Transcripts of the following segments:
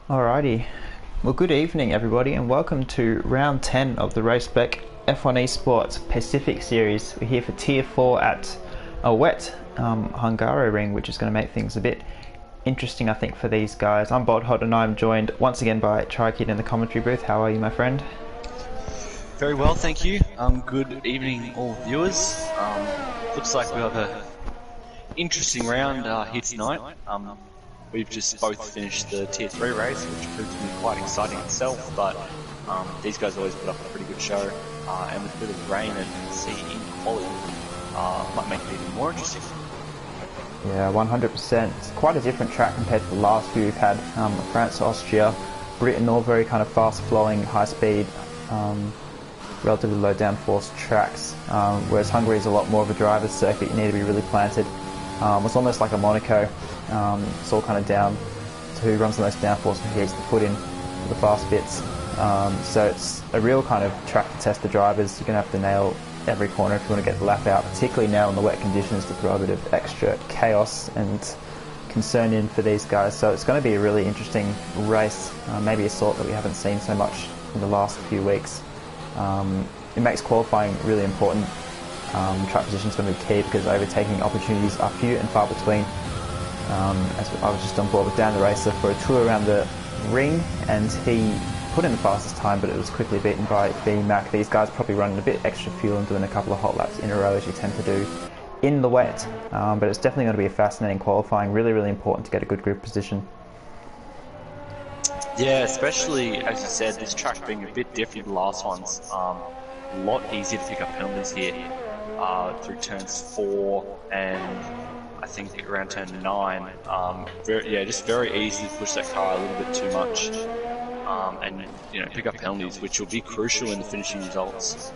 Alrighty, well good evening everybody and welcome to round 10 of the Race Spec F1 Esports Pacific Series. We're here for Tier 4 at a wet Hungary ring, which is going to make things a bit interesting I think for these guys. I'm Bodhod and I'm joined once again by Trikid in the commentary booth. How are you, my friend? Very well, thank you. Good evening all viewers. Looks like we have an interesting round here tonight. We've just both finished the Tier 3 race, which proved to be quite exciting itself, but these guys always put up a pretty good show, and with a bit of rain and sea in quality, might make it even more interesting. Yeah, 100%. It's quite a different track compared to the last few we've had. France, Austria, Britain, all very kind of fast-flowing, high-speed, relatively low downforce tracks, whereas Hungary is a lot more of a driver's circuit. You need to be really planted. It's almost like a Monaco. It's all kind of down to who runs the most downforce and who gets to put in the fast bits. So it's a real kind of track to test the drivers. You're going to have to nail every corner if you want to get the lap out, particularly now in the wet conditions, to throw a bit of extra chaos and concern in for these guys. So it's going to be a really interesting race, maybe a sort that we haven't seen so much in the last few weeks. It makes qualifying really important. Track position is going to be key because overtaking opportunities are few and far between. As I was just on board with Dan the Racer for a tour around the ring, and he put in the fastest time, but it was quickly beaten by B-Mac. These guys probably running a bit extra fuel and doing a couple of hot laps in a row, as you tend to do in the wet. But it's definitely going to be a fascinating qualifying, really important to get a good group position. Yeah, especially, as you said, this track being a bit different to the last ones. A lot easier to pick up penalties here through turns 4 and I think around turn 9. Just very easy to push that car a little bit too much, and pick up penalties, which will be crucial in the finishing results.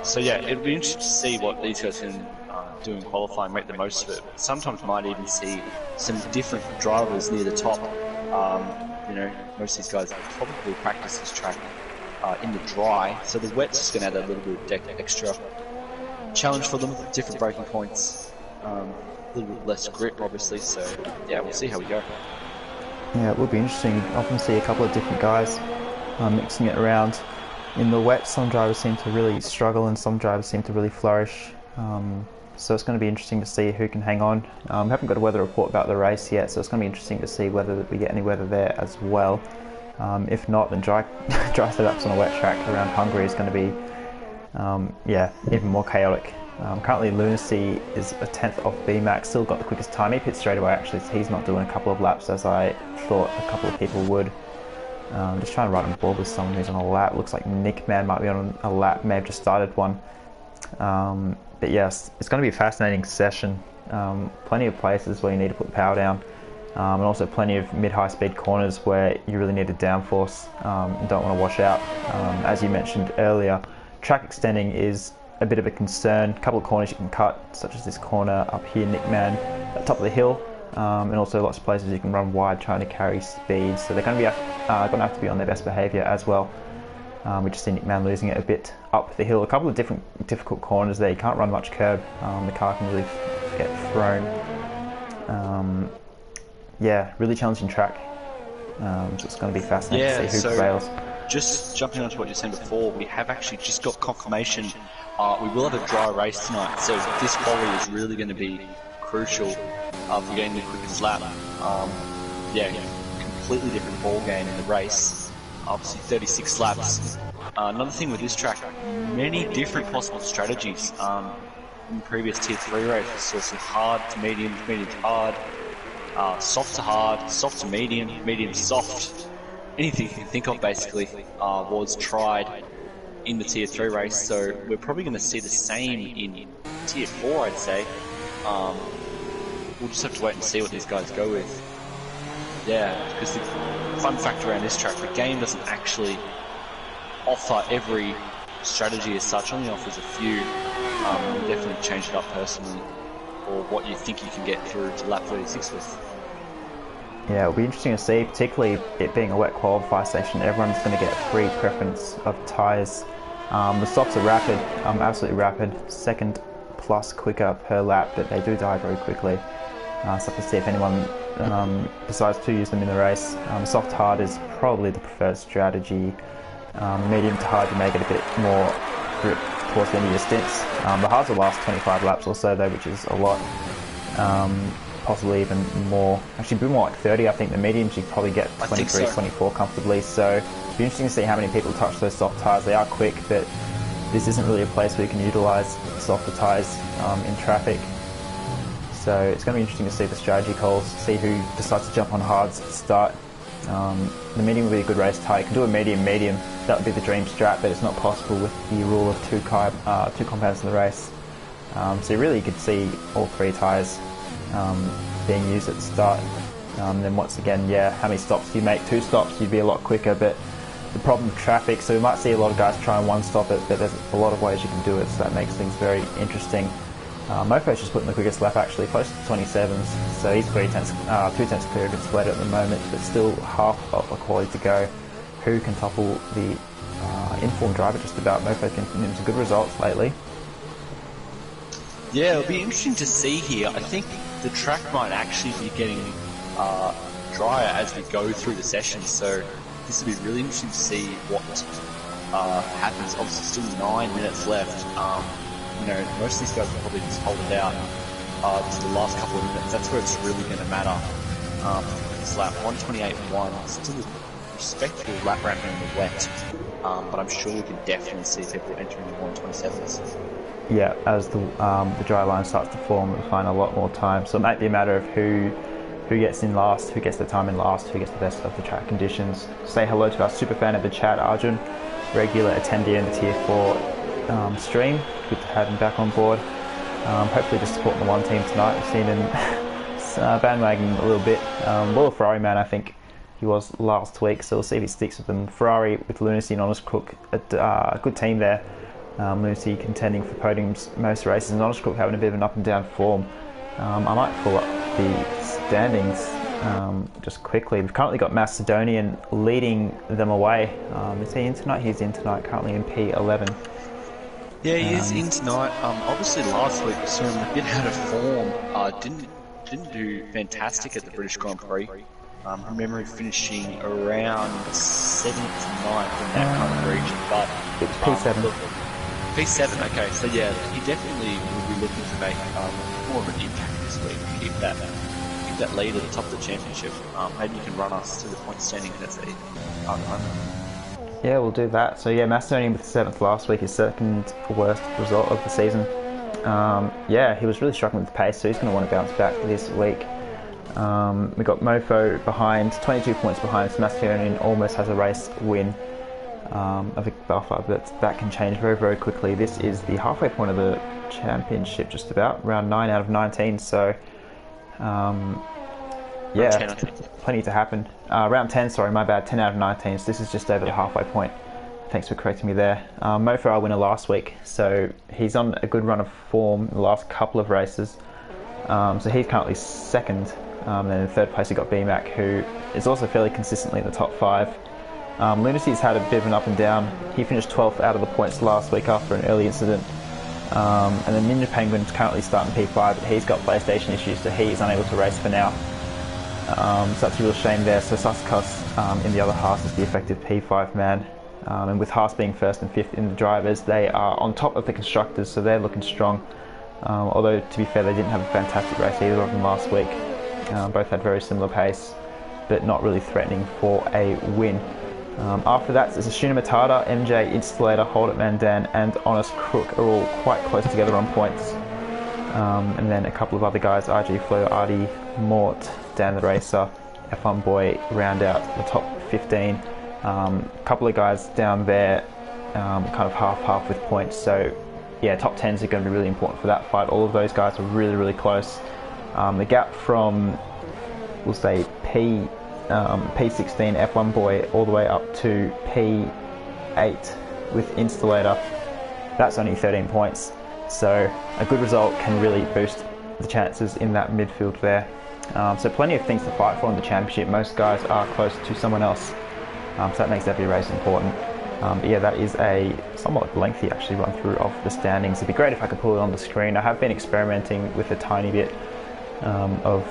So yeah, it'll be interesting to see what these guys can do in qualifying, make the most of it. Sometimes might even see some different drivers near the top. Most of these guys probably practice this track in the dry, so the wet's just going to add a little bit of extra challenge for them, different braking points, a little bit less grip obviously, so yeah, we'll see how we go. Yeah, it will be interesting. You often see a couple of different guys mixing it around. In the wet, some drivers seem to really struggle and some drivers seem to really flourish. So it's going to be interesting to see who can hang on. We haven't got a weather report about the race yet, so it's going to be interesting to see whether we get any weather there as well. If not, then dry setups on a wet track around Hungary is going to be even more chaotic. Currently Lunacy is a 10th off B-Max, still got the quickest time. He pits straight away actually, so he's not doing a couple of laps as I thought a couple of people would. Just trying to ride on board with someone who's on a lap. Looks like Nick Man might be on a lap, may have just started one. But yes, it's going to be a fascinating session. Plenty of places where you need to put the power down, and also plenty of mid-high speed corners where you really need a downforce and don't want to wash out. As you mentioned earlier, track extending is a bit of a concern. A couple of corners you can cut, such as this corner up here, Nick Man, at the top of the hill, and also lots of places you can run wide trying to carry speed. So they're going to have to be on their best behaviour as well. We just see Nick Man losing it a bit up the hill. A couple of different difficult corners there. You can't run much curb. The car can really get thrown. Really challenging track. So it's going to be fascinating to see who prevails. Just jumping onto what you were saying before, we have actually just got confirmation. We will have a dry race tonight, so this quality is really going to be crucial for getting the quickest lap. Completely different ball game in the race. Obviously 36 laps. Another thing with this track, many different possible strategies. In the previous Tier 3 races, so some hard to medium, medium to hard, soft to hard, soft to medium, medium to soft. Anything you can think of basically was tried in the Tier 3 race, so we're probably going to see the same in Tier 4, I'd say. We'll just have to wait and see what these guys go with. Yeah, because the fun fact around this track, the game doesn't actually offer every strategy as such, only offers a few. We'll definitely change it up personally, or what you think you can get through to lap 36 with. Yeah, it'll be interesting to see, particularly it being a wet qualifier session. Everyone's going to get free preference of tyres. The softs are rapid, absolutely rapid, second plus quicker per lap, but they do die very quickly. So I have to see if anyone decides to use them in the race. Soft hard is probably the preferred strategy. Medium to hard, you may get a bit more grip towards the end of your stints. The hards will last 25 laps or so though, which is a lot. Possibly even more, actually a bit more like 30. I think the mediums you probably get 23, 24 comfortably, so it'll be interesting to see how many people touch those soft tyres. They are quick, but this isn't really a place where you can utilise softer tyres in traffic. So it's going to be interesting to see the strategy calls, see who decides to jump on hards at the start. The medium will be a good race tyre. You can do a medium, that would be the dream strat, but it's not possible with the rule of two compounds in the race. So really you could see all three tyres being used at the start. Then once again, yeah, how many stops do you make? 2 stops, you'd be a lot quicker, but the problem with traffic, so we might see a lot of guys try and one stop it, but there's a lot of ways you can do it, so that makes things very interesting. Mofo's just putting the quickest lap actually, close to 27s, so he's 2 tenths clear of Split at the moment, but still half of a quality to go. Who can topple the informed driver just about? Mofo's been getting some good results lately. Yeah, it'll be interesting to see here. I think the track might actually be getting drier as we go through the sessions, so this will be really interesting to see what happens. Obviously still 9 minutes left. You know, most of these guys will probably just hold it out to the last couple of minutes. That's where it's really going to matter. This lap, 1:28.1, still a respectable lap ramp in the wet, but I'm sure we can definitely see people entering the 1:27s. Yeah, as the dry line starts to form, we'll find a lot more time. So it might be a matter of who gets in last, who gets the time in last, who gets the best of the track conditions. Say hello to our super fan of the chat, Arjun, regular attendee in the Tier 4 stream. Good to have him back on board. Hopefully just supporting the one team tonight. We've seen him bandwagoning a little bit. Loyal Ferrari man, I think he was last week, so we'll see if he sticks with them. Ferrari with Lunacy and Honest Crook, a good team there. Lunacy contending for podiums most races, and Honest Crook having a bit of an up and down form. I might pull up the standings just quickly. We've currently got Macedonian leading them away. Is he in tonight? He's in tonight, currently in P11. Yeah, he is in tonight. Obviously last week we saw him a bit out of form. Didn't do fantastic at the British Grand Prix. From memory finishing around 7th to 9th in that kind of region, but it's P7. P7, okay, so yeah, he definitely will be looking to make more of an impact this week. Keep that lead at the top of the championship. Maybe you can run us to the point standing. That's it. Yeah, we'll do that. So yeah, Macedonian with 7th last week, his second worst result of the season. Yeah, he was really struggling with the pace, so he's going to want to bounce back this week. We got Mofo behind, 22 points behind, so Macedonian almost has a race win of a buffer, but that can change very, very quickly. This is the halfway point of the championship, just about, round 9 out of 19, so yeah, plenty to happen. Round 10, sorry, my bad, 10 out of 19, so this is just over the halfway point. Thanks for correcting me there. Mofo, our winner last week, so he's on a good run of form in the last couple of races. So he's currently 2nd, and in 3rd place he got BMAC, who is also fairly consistently in the top 5. Lunacy's had a bit of an up and down. He finished 12th out of the points last week after an early incident. And then Ninja Penguin's currently starting P5, but he's got PlayStation issues, so he is unable to race for now. So that's a real shame there. So Suskas in the other Haas is the effective P5 man. And with Haas being 1st and 5th in the drivers, they are on top of the constructors, so they're looking strong. Although, to be fair, they didn't have a fantastic race either of them last week. Both had very similar pace, but not really threatening for a win. After that, it's Ashuna Matata, MJ, Installator, Hold It Mandan, and Honest Crook are all quite close together on points. And then a couple of other guys, RG Flo, Artie, Mort, Dan the Racer, F1 Boy, round out the top 15. A couple of guys down there, kind of half-half with points. So yeah, top 10s are going to be really important for that fight. All of those guys are really, really close. The gap from, we'll say, P16 F1 Boy all the way up to P8 with Installator, that's only 13 points. So a good result can really boost the chances in that midfield there. So plenty of things to fight for in the championship. Most guys are close to someone else, so that makes every race important. But yeah, that is a somewhat lengthy actually run through of the standings. It'd be great if I could pull it on the screen. I have been experimenting with a tiny bit of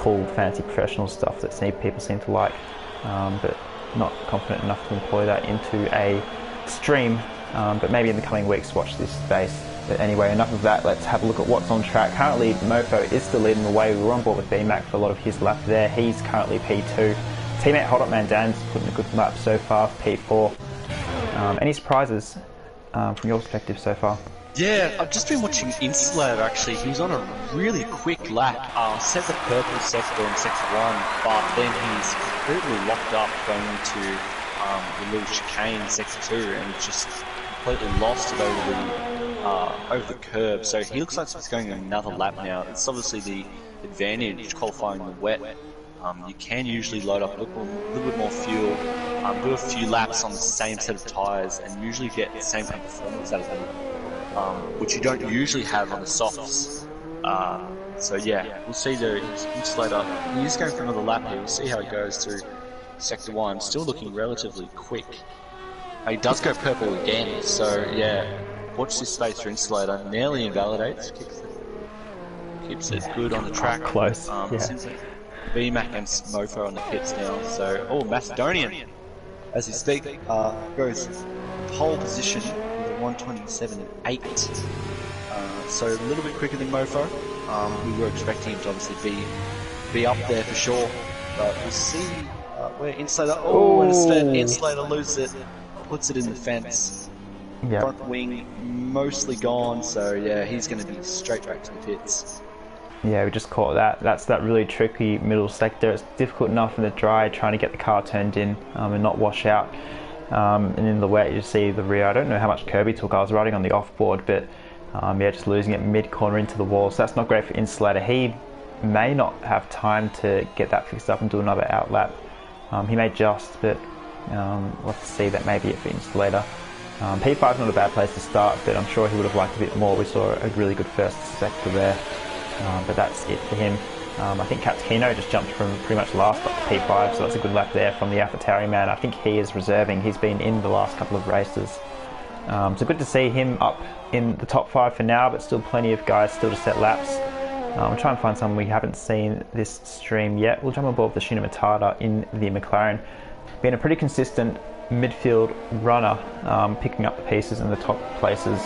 cool, fancy professional stuff that people seem to like, but not confident enough to employ that into a stream. But maybe in the coming weeks, watch this space. But anyway, enough of that. Let's have a look at what's on track. Currently, Mofo is still leading the way. We were on board with BMAC for a lot of his lap there. He's currently P2. Teammate Hold Up Man Dan's putting a good lap so far, P4. Any surprises from your perspective so far? Yeah, I've just been watching Insulator actually. He was on a really quick lap, set the purple sector in sector 1, but then he's completely locked up going into the little chicane in sector 2 and just completely lost it over the curb. So he looks like he's going another lap now. It's obviously the advantage qualifying in the wet. You can usually load up a little bit more fuel, do a few laps on the same set of tyres, and usually get the same kind of performance out of them, which you don't usually have on the softs. So yeah, we'll see the Insulator. He's going for another lap here. We'll see how it goes through sector 1. Still looking relatively quick. He does go purple again, so yeah, watch this space for Insulator. Nearly invalidates, keeps it good on the track. Close. BMAC and Mofo on the pits now, so, Macedonian, as we speak, goes pole position with a 1:27.8, so a little bit quicker than Mofo. We were expecting him to obviously be up there for sure, but we'll see where Insulator, and instead Insulator loses it, puts it in the fence. Yep. Front wing mostly gone, so yeah, he's going to be straight back to the pits. Yeah, we just caught that. That's that really tricky middle sector. It's difficult enough in the dry trying to get the car turned in and not wash out. And in the wet, you see the rear. I don't know how much curb he took. I was riding on the off-board, but yeah, just losing it mid-corner into the wall. So that's not great for Insulator. He may not have time to get that fixed up and do another outlap. He may just, but we'll have to see. That may be it for Insulator. P5 is not a bad place to start, but I'm sure he would have liked a bit more. We saw a really good first sector there. But that's it for him. I think Katkino just jumped from pretty much last up to P5, so that's a good lap there from the AlphaTauri man. I think he is reserving. He's been in the last couple of races. So good to see him up in the top 5 for now, but still plenty of guys still to set laps. We'll try and find someone we haven't seen this stream yet. We'll jump on board with the Shina Matata in the McLaren. Being a pretty consistent midfield runner, picking up the pieces in the top places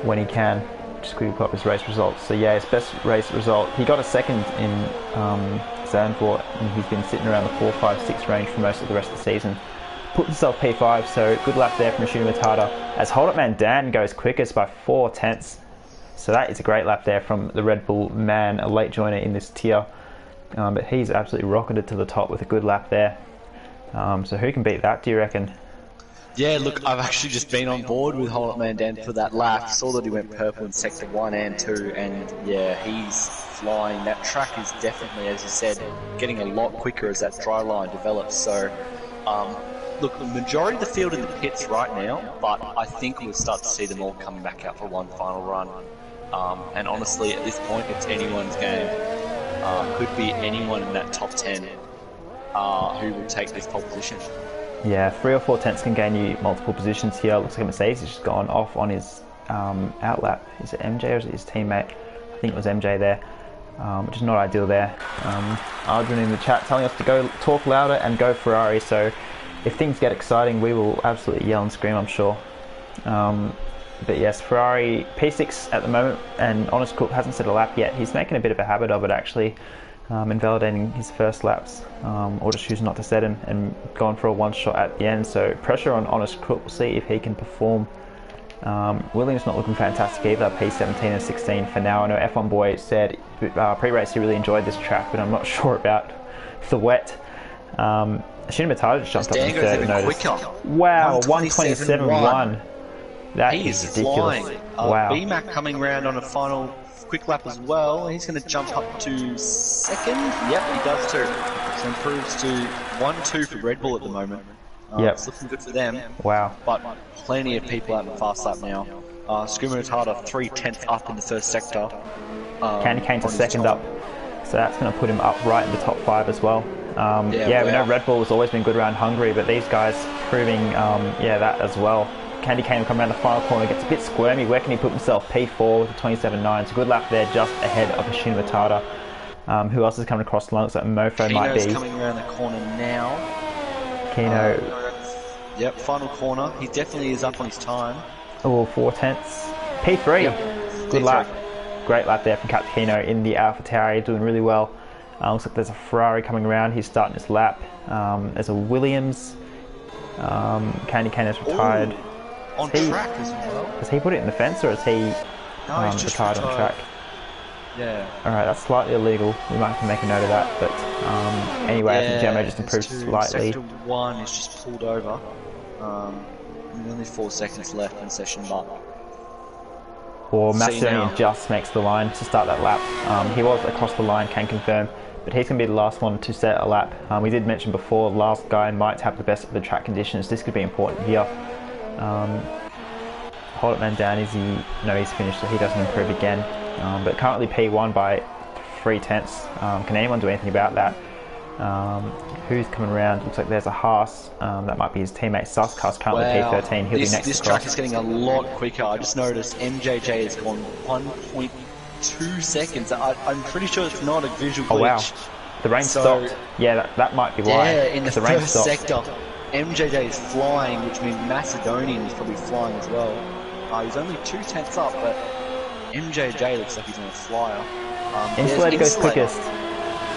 when he can. Just quickly put up his race results. So yeah, his best race result, he got a second in Zandvoort, and he's been sitting around the 4, 5, 6 range for most of the rest of the season. Put himself P5, so good lap there from Shina Matata. As Hold Up Man Dan goes quickest by 4 tenths. So that is a great lap there from the Red Bull man, a late joiner in this tier. But he's absolutely rocketed to the top with a good lap there. So who can beat that, do you reckon? Yeah, look, I've actually just been on board with Hold Up Man Dan for that lap. Saw that he went purple in sector 1 and 2, and yeah, he's flying. That track is definitely, as you said, getting a lot quicker as that dry line develops. So, look, the majority of the field in the pits right now, but I think we'll start to see them all coming back out for one final run. And honestly, at this point, it's anyone's game. Could be anyone in that top 10 who will take this pole position. Yeah, 3 or 4 tenths can gain you multiple positions here. Looks like Mercedes has just gone off on his outlap. Is it MJ or is it his teammate? I think it was MJ there, which is not ideal there. Adrian in the chat telling us to go talk louder and go Ferrari. So if things get exciting, we will absolutely yell and scream, I'm sure. But yes, Ferrari P6 at the moment, and Honest Cook hasn't set a lap yet. He's making a bit of a habit of it actually. Invalidating his first laps, or just choosing not to set him and gone for a one shot at the end. So pressure on Honest Crook. We'll see if he can perform. Williams not looking fantastic either, P17 and 16 for now. I know F1 Boy said pre-race he really enjoyed this track, but I'm not sure about the wet. Shina Matata just jumped up in third, notice. Wow, 127.1. That he is ridiculous. Flying. Wow. BMAC coming around on a final quick lap as well. He's going to jump up to second. Yep, he does too. So improves to 1-2 for Red Bull at the moment. Yep. It's looking good for them. Wow. But plenty of people out in the fast lap now. Skuma Matata 3 tenths up in the first sector. Candy Cane to second up. So that's going to put him up right in the top 5 as well. Yeah, we know Red Bull has always been good around Hungary, but these guys proving that as well. Candy Cane will come around the final corner, gets a bit squirmy. Where can he put himself? P4 with a 27.9. It's a good lap there, just ahead of Shina Matata. Who else is coming across the line? Looks like Mofo might Keno's be. coming around the corner now. Keno. Yep, final corner. He definitely is up on his time. Oh, 4/10. P3. Yep. Good P3. lap. Great lap there from Captain Keno in the AlphaTauri, doing really well. Looks like there's a Ferrari coming around. He's starting his lap. There's a Williams. Candy Kano's retired. Ooh, on track as well. Has he put it in the fence, or is he He's just retired on track? Yeah. Alright, that's slightly illegal. We might have to make a note of that. But anyway, I think Gemma just improved slightly. Sector 1 is just pulled over. Only 4 seconds left in session mark. Or Macedonian just makes the line to start that lap. He was across the line, can confirm, but he's going to be the last one to set a lap. We did mention before, the last guy might have the best of the track conditions. This could be important here. Hold Up Man Down, he's finished, so he doesn't improve again. But currently P1 by 3/10. Can anyone do anything about that? Who's coming around? Looks like there's a Haas. That might be his teammate Suskas, currently P13. He'll be next. This track is getting a lot quicker. I just noticed MJJ has gone 1.2 seconds. I'm pretty sure it's not a visual glitch. Oh wow, the rain stopped. Yeah, that might be why. Yeah, in the rain first stopped. sector, MJJ is flying, which means Macedonian is probably flying as well. He's only 2/10 up, but MJJ looks like he's on a flyer. Insulator goes quickest.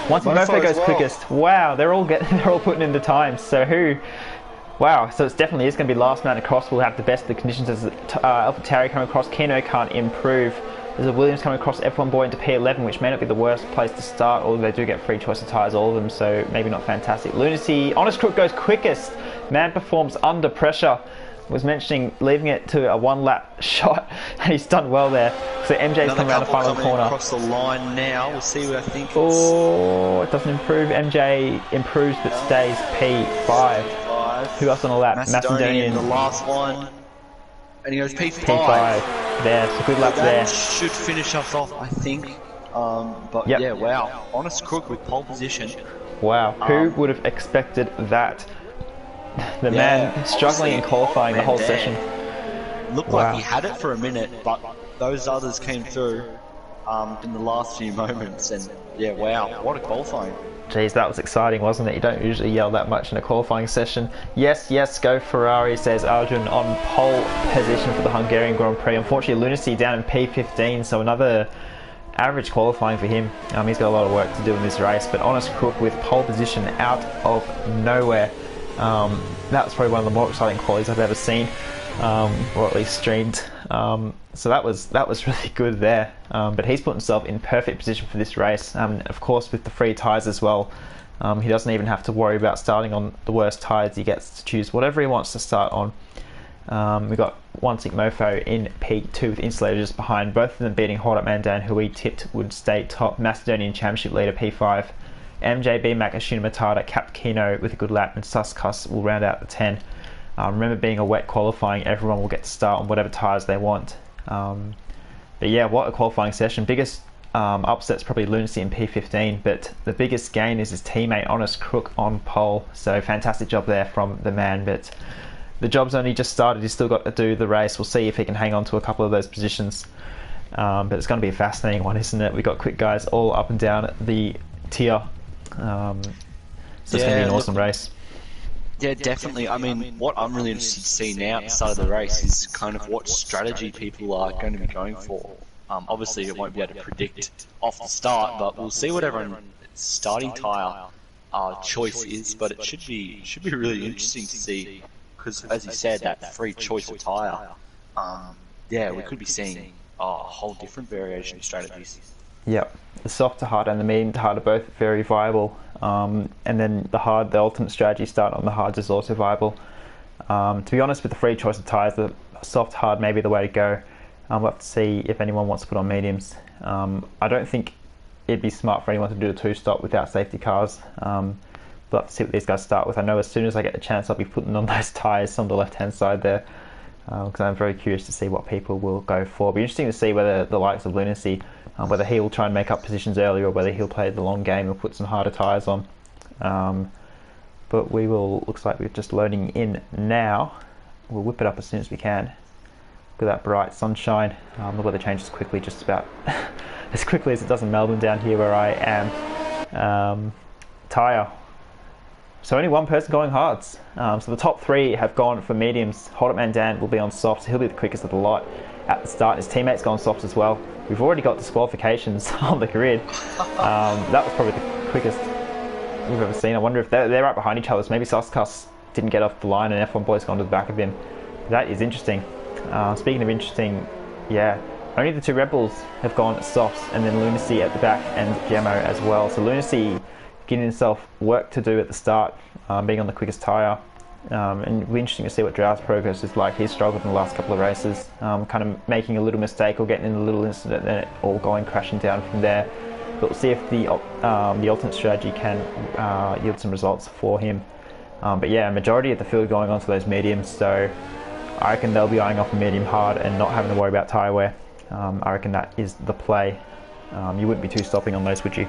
Once Mofo goes quickest, wow, they're all putting in the times. So who? Wow, so it's definitely is going to be last man across. We'll have the best of the conditions as AlphaTauri coming across. Keno can't improve. There's a Williams coming across F1 boy into P11, which may not be the worst place to start, although they do get free choice of tyres, all of them, so maybe not fantastic. Lunacy, Honest Crook goes quickest. Man performs under pressure. Was mentioning leaving it to a one lap shot, and he's done well there. So MJ's coming around the final corner. Across the line now. We'll see what I think. Oh, it doesn't improve. MJ improves but stays P5. Who else on the lap? Macedonian, the last one. And he goes P5. P5. There, so good lap there. That should finish us off, I think. But yeah, wow. Honest Crook with pole position. Wow, who would have expected that? The man struggling in qualifying the whole session. Looked like he had it for a minute, but those others came through in the last few moments, and yeah, wow, what a qualifying. Jeez, that was exciting, wasn't it? You don't usually yell that much in a qualifying session. Yes, yes, go Ferrari, says Arjun on pole position for the Hungarian Grand Prix. Unfortunately, Lunacy down in P15, so another average qualifying for him. He's got a lot of work to do in this race, but Honest Crook with pole position out of nowhere. That was probably one of the more exciting qualities I've ever seen, or at least streamed. So that was really good there. But he's put himself in perfect position for this race. Of course, with the free tyres as well, he doesn't even have to worry about starting on the worst tyres. He gets to choose whatever he wants to start on. We got One Sick Mofo in P2 with Insulator just behind, both of them beating Hold Up Man Down, who we tipped would stay top. Macedonian Championship leader P5. MJB, Mac, Ashuna Matata, Cap Keno with a good lap, and Suskas will round out the 10. Remember, being a wet qualifying, everyone will get to start on whatever tyres they want. But yeah, what a qualifying session. Biggest upset's probably Lunacy in P15, but the biggest gain is his teammate Honest Crook on pole. So fantastic job there from the man, but the job's only just started. He's still got to do the race. We'll see if he can hang on to a couple of those positions. But it's going to be a fascinating one, isn't it? We've got quick guys all up and down the tier. So it's going to be an awesome race. Yeah, definitely. I mean, what I'm really interested to see now at the start of the race is kind of what strategy people are going to be going for. Obviously, it won't be able to predict off the start, but we'll see what everyone's starting tyre choice is. But it should be really interesting to see, because as you said, that free choice of tyre. Yeah, we could be seeing a whole different variation of strategies. Yep, the soft to hard and the medium to hard are both very viable, and then the ultimate strategy start on the hards is also viable. To be honest, with the free choice of tyres, the soft hard may be the way to go. We'll have to see if anyone wants to put on mediums. I don't think it'd be smart for anyone to do a two-stop without safety cars. We'll have to see what these guys start with. I know as soon as I get the chance, I'll be putting on those tyres on the left-hand side there, because I'm very curious to see what people will go for. It'll be interesting to see whether the likes of Lunacy, whether he will try and make up positions early, or whether he'll play the long game and put some harder tyres on. But we will, looks like we're just loading in now. We'll whip it up as soon as we can. Look at that bright sunshine. The weather changes quickly just about as quickly as it does in Melbourne down here where I am. Tyre. So only one person going hards. So the top 3 have gone for mediums. Hold'em Dan will be on softs. He'll be the quickest of the lot at the start. His teammates go on softs as well. We've already got disqualifications on the grid. That was probably the quickest we've ever seen. I wonder if they're right behind each other. So maybe Soskas didn't get off the line and F1 Boy's gone to the back of him. That is interesting. Speaking of interesting, yeah, only the 2 Red Bulls have gone softs, and then Lunacy at the back and Gemmo as well. So Lunacy getting himself work to do at the start, being on the quickest tyre. And it'll be interesting to see what Drow's progress is like. He's struggled in the last couple of races, kind of making a little mistake or getting in a little incident and it all going crashing down from there. But we'll see if the alternate strategy can yield some results for him. But yeah, majority of the field going on to those mediums, so I reckon they'll be eyeing off a medium hard and not having to worry about tyre wear. I reckon that is the play. You wouldn't be too stopping on those, would you?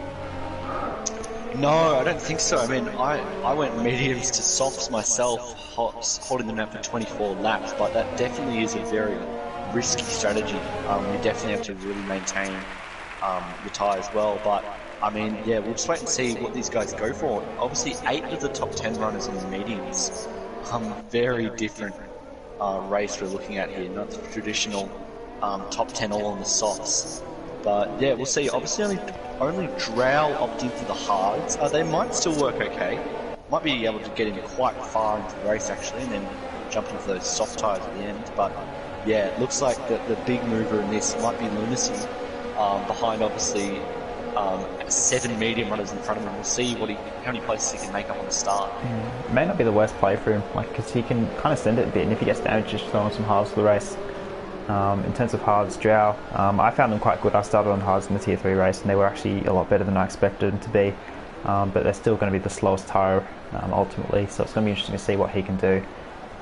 No, I don't think so. I mean, I went mediums to softs myself, holding them out for 24 laps, but that definitely is a very risky strategy. You definitely have to really maintain your tyres well, but I mean, yeah, we'll just wait and see what these guys go for. Obviously, 8 of the top 10 runners on the mediums. Very different race we're looking at here, not the traditional top 10 all on the softs. But yeah, we'll see. Obviously, only Drow opting for the hards. They might still work okay. Might be able to get him quite far into the race actually, and then jump into those soft tyres at the end. But yeah, it looks like the big mover in this might be Lunacy, behind obviously 7 medium runners in front of him. We'll see how many places he can make up on the start. It may not be the worst play for him, because he can kind of send it a bit, and if he gets damaged, just throw on some hards for the race. In terms of hards, Drow, I found them quite good. I started on hards in the tier 3 race and they were actually a lot better than I expected them to be, but they're still going to be the slowest tyre ultimately, so it's going to be interesting to see what he can do.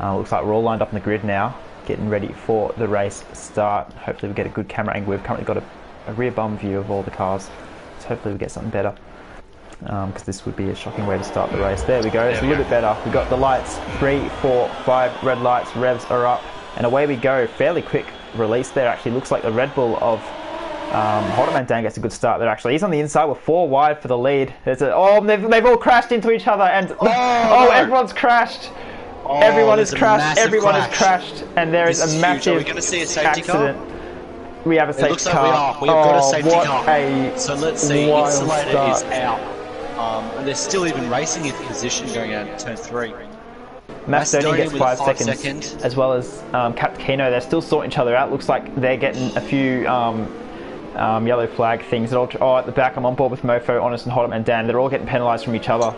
Looks like we're all lined up on the grid now, getting ready for the race start. Hopefully we get a good camera angle. We've currently got a rear bum view of all the cars, so hopefully we get something better, because this would be a shocking way to start the race. There we go, it's a little bit better. We've got the lights, 3, 4, 5 red lights, revs are up. And away we go. Fairly quick release there actually. Looks like the Red Bull of Hold'em Dan gets a good start there actually. He's on the inside with 4 wide for the lead. They've all crashed into each other and everyone's crashed. Everyone is crashed. Everyone is crashed. And there is a massive accident. We have a safety car. We have got a safety car. So let's see. Insulator is out. And they're still even racing in position going out turn 3. Macedonia gets 5 seconds, as well as Capkino. They're still sorting each other out. Looks like they're getting a few yellow flag things. At the back, I'm on board with Mofo, Honest, and Hold'em Dan. They're all getting penalised from each other.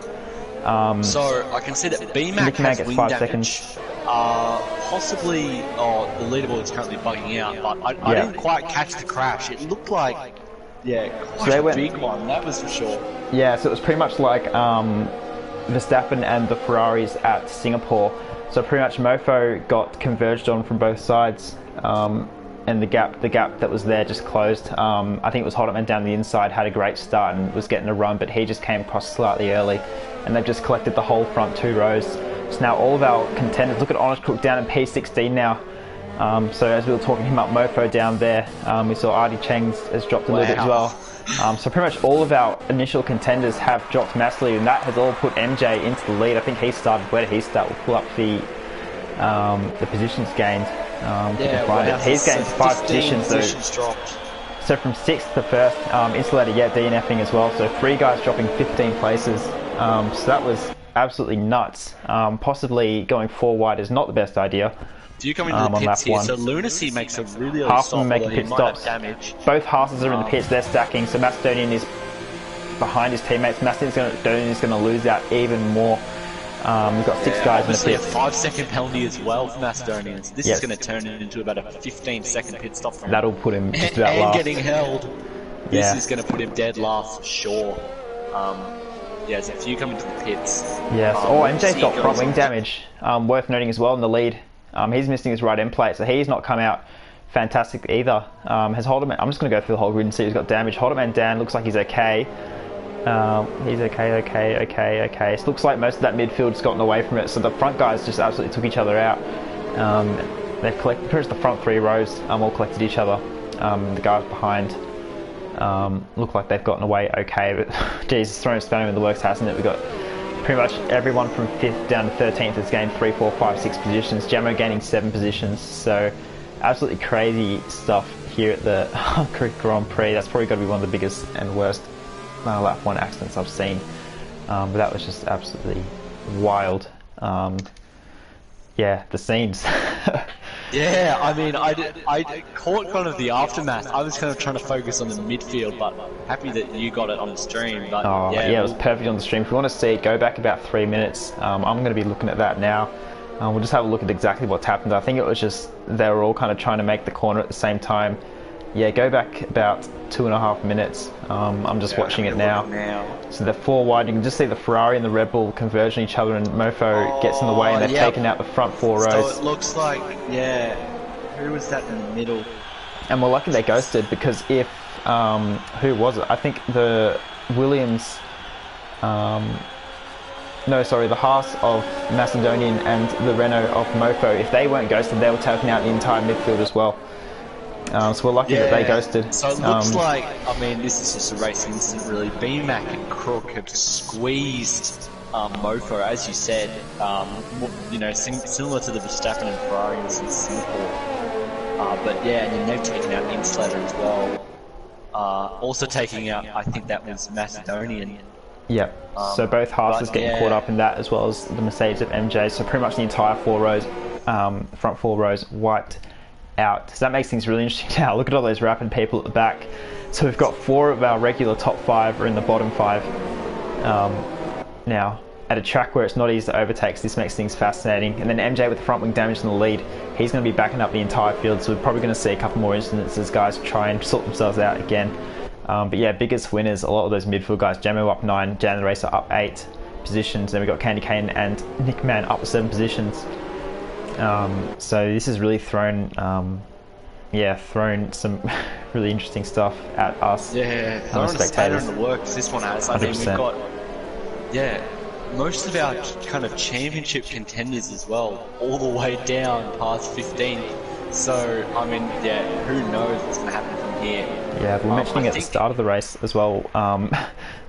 So I can see that BMAC has wing damage. Possibly, the leaderboard is currently bugging out, but I didn't quite catch the crash. It looked like, quite a big one, that was for sure. Yeah, so it was pretty much like Verstappen and the Ferraris at Singapore. So pretty much Mofo got converged on from both sides, and the gap that was there just closed. I think it was Hold'em down the inside, had a great start and was getting a run, but he just came across slightly early, and they've just collected the whole front 2 rows. So now all of our contenders, look at Honest Cook down in P16 now. So as we were talking him up, Mofo down there, we saw Artie Cheng's has dropped a little bit as well. So pretty much all of our initial contenders have dropped massively, and that has all put MJ into the lead. I think he started, where did he start? We'll pull up the positions gained. He's gained 5 positions. So from 6th to 1st, Insulator, DNFing as well. So 3 guys dropping 15 places. So that was absolutely nuts. Possibly going 4 wide is not the best idea. Do you come into the pits here? So Lunacy makes a really early half stop, of them making pit stops. Both Haas's are in the pits, they're stacking, so Macedonian is behind his teammates. Macedonian is going to lose out even more. We've got 6 guys in the pits. A 5-second penalty as well for Macedonians. This is going to turn it into about a 15-second pit stop for him. That'll put him just about last. And getting held. This is going to put him dead last for sure. There's a few coming to the pits. Yes. MJ's got front wing damage. Worth noting as well in the lead. He's missing his right end plate, so he's not come out fantastic either. Has Hold'em? I'm just going to go through the whole grid and see who's got damage. Hold'em Dan looks like he's okay. He's okay. So it looks like most of that midfield's gotten away from it, so the front guys just absolutely took each other out. They've collected, pretty much the front 3 rows all collected each other. The guys behind look like they've gotten away okay, but geez, throwing a spanner in the works, hasn't it? We've got pretty much everyone from 5th down to 13th has gained 3, 4, 5, 6 positions. Jamo gaining 7 positions, so absolutely crazy stuff here at the Hungary Grand Prix. That's probably got to be one of the biggest and worst lap 1 accidents I've seen, but that was just absolutely wild. Yeah, the scenes. Yeah, I mean, I caught kind of the aftermath. I was kind of trying to focus on the midfield, but happy that you got it on the stream. But oh, yeah, it was perfect on the stream. If you want to see it, go back about 3 minutes. I'm going to be looking at that now. We'll just have a look at exactly what's happened. I think it was just they were all kind of trying to make the corner at the same time. Yeah, go back about 2.5 minutes. I'm just watching it now. So they're 4 wide. You can just see the Ferrari and the Red Bull converging each other, and Mofo gets in the way, and they've taken out the front 4 rows. So it looks like, yeah, who was that in the middle? And we're lucky they ghosted, because if who was it? I think the Williams. No, sorry, the Haas of Macedonian and the Renault of Mofo. If they weren't ghosted, they were taking out the entire midfield as well. So we're lucky that they ghosted. So it looks like, I mean, this is just a racing incident really. BMAC and Crook have squeezed Mofo, as you said, you know, similar to the Verstappen and Ferrari in Singapore. But yeah, and then they've taken out Inslater as well. Also taking out, I think that was Macedonian. Yeah, so both Haas getting caught up in that, as well as the Mercedes of MJ. So pretty much the entire 4 rows, front 4 rows wiped out. So that makes things really interesting now. Look at all those rapid people at the back. So we've got 4 of our regular top 5 are in the bottom 5 now. At a track where it's not easy to overtake, so this makes things fascinating. And then MJ with the front wing damage in the lead, he's going to be backing up the entire field, so we're probably going to see a couple more incidents as guys try and sort themselves out again. But yeah, biggest winners, a lot of those midfield guys. Jamo up 9, Jan the Racer up 8 positions, then we've got Candy Kane and Nick Man up 7 positions. So this has really thrown some really interesting stuff at us. Yeah, throwing a spanner in the works, this one has. I mean, we've got, most of our kind of championship contenders as well, all the way down past 15. So, I mean, yeah, who knows what's going to happen from here. Yeah, we're mentioning at the start of the race as well,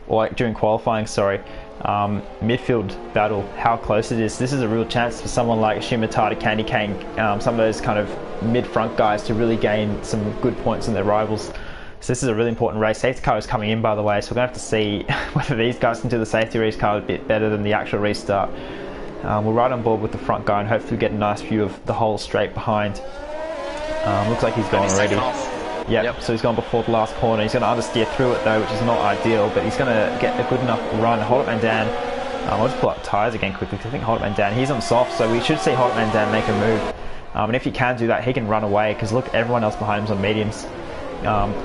or during qualifying, sorry, midfield battle, how close it is. This is a real chance for someone like Shimatata, Candy Cane, some of those kind of mid-front guys to really gain some good points on their rivals. So this is a really important race. Safety car is coming in, by the way, so we're going to have to see whether these guys can do the safety race car a bit better than the actual restart. We're right on board with the front guy and hopefully get a nice view of the whole straight behind. Looks like he's gone already. Yep, so he's gone before the last corner. He's going to understeer through it though, which is not ideal, but he's going to get a good enough run. Hold up man Dan. I'll just pull up tyres again quickly because I think Hold up man Dan, he's on soft, so we should see Hold up man Dan make a move. And if he can do that, he can run away, because look, everyone else behind him's on mediums.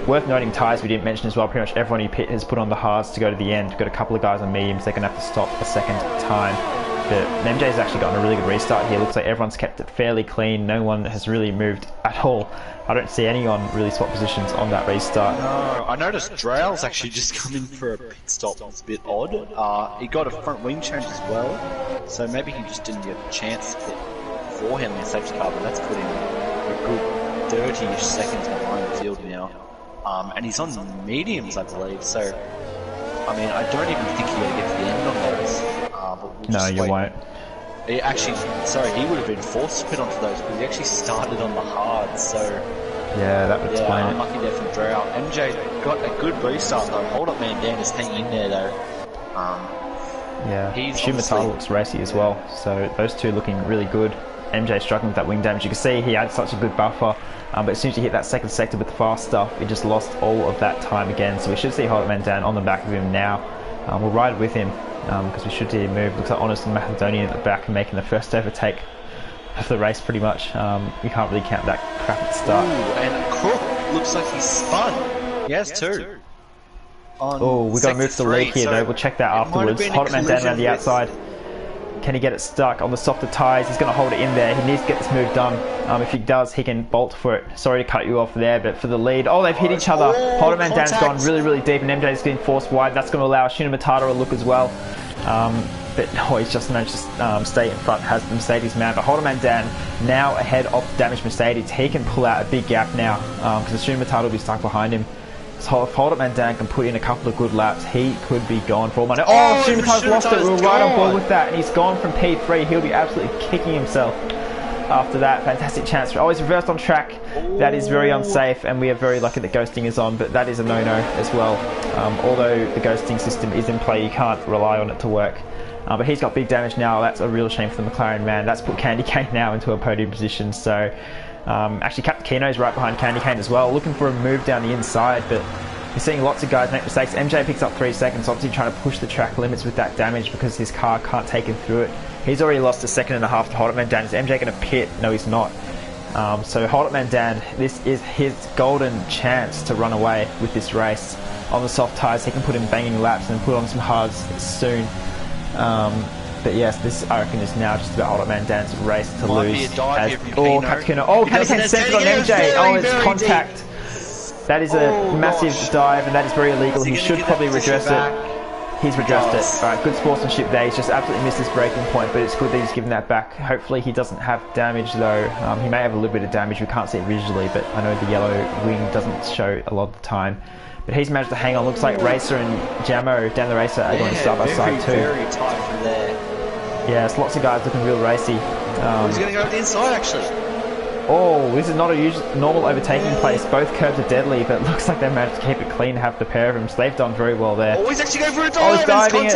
Worth noting, tyres we didn't mention as well. Pretty much everyone he pit has put on the hards to go to the end. We've got a couple of guys on mediums. They're going to have to stop a second time. But MJ's actually gotten a really good restart here. Looks like everyone's kept it fairly clean. No one has really moved at all. I don't see anyone really swap positions on that restart. No, I noticed Drail's actually just come in for a pit stop. It's a bit odd. He got a front wing change as well, so maybe he just didn't get a chance to pit for him in the safety car, but that's put him a good 30-ish seconds behind the field now. And he's on mediums, I believe, so I mean, I don't even think he's going to get to the end on those. But no, you won't. He actually, sorry, he would have been forced to pit onto those because he actually started on the hard, so yeah, that would explain it. Unlucky there from Drow. MJ got a good restart though. Hold up man Dan is hanging in there though. Yeah, Shimatara looks racy as well, so those two looking really good. MJ struggling with that wing damage. You can see he had such a good buffer, but as soon as you hit that second sector with the fast stuff, it just lost all of that time again. So we should see Hold up man Dan on the back of him now. We'll ride with him because we should see him move. Looks like Honest and Macedonian at the back and making the first overtake of the race pretty much. You can't really count that crap at the start. Ooh, and Crook looks like he's spun. He has two. Oh, we've got to move to the lead here though. We'll check that afterwards. Hold it man down around the outside. Can he get it stuck on the softer tyres? He's going to hold it in there. He needs to get this move done. If he does, he can bolt for it. Sorry to cut you off there, but for the lead. Oh, they've hit each other. Hold it man down's gone really, really deep, and MJ's getting forced wide. That's going to allow Shimatara a look as well. But he's just managed to stay in front, has the Mercedes man. But Hold it man down now ahead of the damaged Mercedes. He can pull out a big gap now because the Shimatara will be stuck behind him. So if Hold Up Man Dan can put in a couple of good laps, he could be gone for all money. Oh, Shumatai's lost it. We were right on board with that, and he's gone from P3. He'll be absolutely kicking himself after that. Fantastic chance. Oh, he's reversed on track. That is very unsafe, and we are very lucky that ghosting is on, but that is a no-no as well. Although the ghosting system is in play, you can't rely on it to work. But he's got big damage now. That's a real shame for the McLaren man. That's put Candy Cane now into a podium position. So actually Captain Kino's right behind Candy Cane as well, looking for a move down the inside, but you're seeing lots of guys make mistakes. MJ picks up 3 seconds, obviously trying to push the track limits with that damage because his car can't take him through it. He's already lost a second and a half to Hold Up Man Dan. Is MJ going to pit? No, he's not. So Hold Up Man Dan, this is his golden chance to run away with this race. On the soft tyres, he can put in banging laps and put on some hards soon. But yes, this I reckon is now just about Hold Up Man Dan's race to lose. Oh, Captain Kino. Oh, Captain Kino sent it on MJ. Oh, it's contact. Deep. That is a massive dive, and that is very illegal. He should probably redress it. He's redressed it. Alright, good sportsmanship there. He's just absolutely missed his braking point, but it's good that he's given that back. Hopefully he doesn't have damage though. He may have a little bit of damage. We can't see it visually, but I know the yellow wing doesn't show a lot of the time. But he's managed to hang on. Looks like Racer and Jamo, Dan the Racer, are going side by side too. Very tight from there. Yeah, it's lots of guys looking real racy. He's going to go to the inside actually. Oh, this is not a normal overtaking place. Both curves are deadly, but it looks like they managed to keep it clean, have the pair of them. So they've done very well there. Oh, he's actually going for a dive. Oh, he's diving it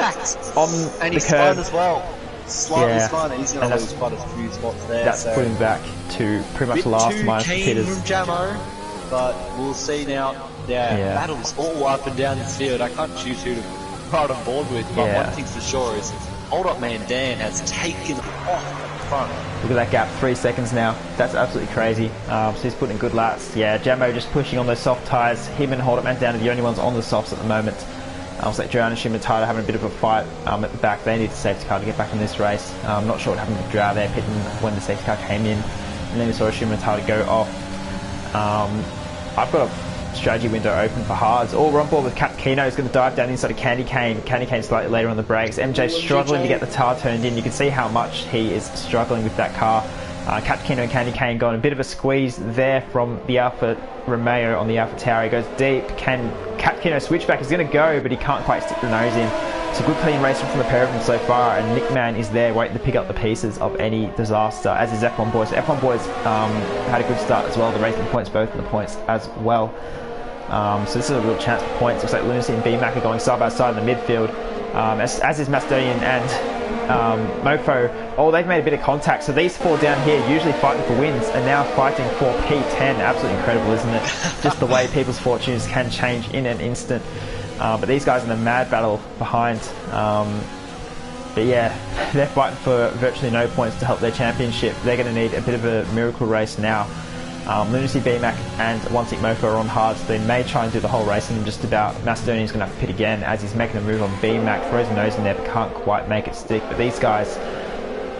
on and the he's curve. spun as well. Slightly spun, and he's going to lose quite a few spots there. That's put him back to pretty much last minus the Pitters. From Jamo, but we'll see now. Yeah, battles all up and down this field. I can't choose who to ride on board with, but one thing's for sure is Hold Up Man Dan has taken off the front. Look at that gap, 3 seconds now. That's absolutely crazy. So he's putting in good laps. Yeah, Jamo just pushing on those soft tyres. Him and Hold Up Man Dan are the only ones on the softs at the moment. So Drown and Shimatata having a bit of a fight at the back. They need the safety car to get back in this race. I'm not sure what happened with Drow there, pitting when the safety car came in. And then we saw Shimatata go off. I've got a strategy window open for hards. Oh, we're on board with Cap Kino. He's going to dive down inside of Candy Cane. Candy Cane slightly later on the brakes. MJ struggling to get the tar turned in. You can see how much he is struggling with that car. Cap Kino and Candy Cane got a bit of a squeeze there from the Alpha Romeo on the Alpha Tower. He goes deep. Can Cap Kino switch back? He's going to go, but he can't quite stick the nose in. It's a good clean racing from the pair of them so far, and Nickman is there waiting to pick up the pieces of any disaster, as is F1 Boys. F1 Boys had a good start as well. The racing points, both in the points as well. So this is a real chance for points. Looks like Lunacy and BMAC are going side by side in the midfield, as is Macedonian and Mofo. Oh, they've made a bit of contact. So these four down here, usually fighting for wins, are now fighting for P10. Absolutely incredible, isn't it? Just the way people's fortunes can change in an instant. But these guys in a mad battle behind. But yeah, they're fighting for virtually no points to help their championship. They're going to need a bit of a miracle race now. Lunacy, BMAC and One Tick Mofo are on hard, so they may try and do the whole racing just about. Macedonian's going to have to pit again as he's making a move on BMAC, throws a nose in there but can't quite make it stick. But these guys,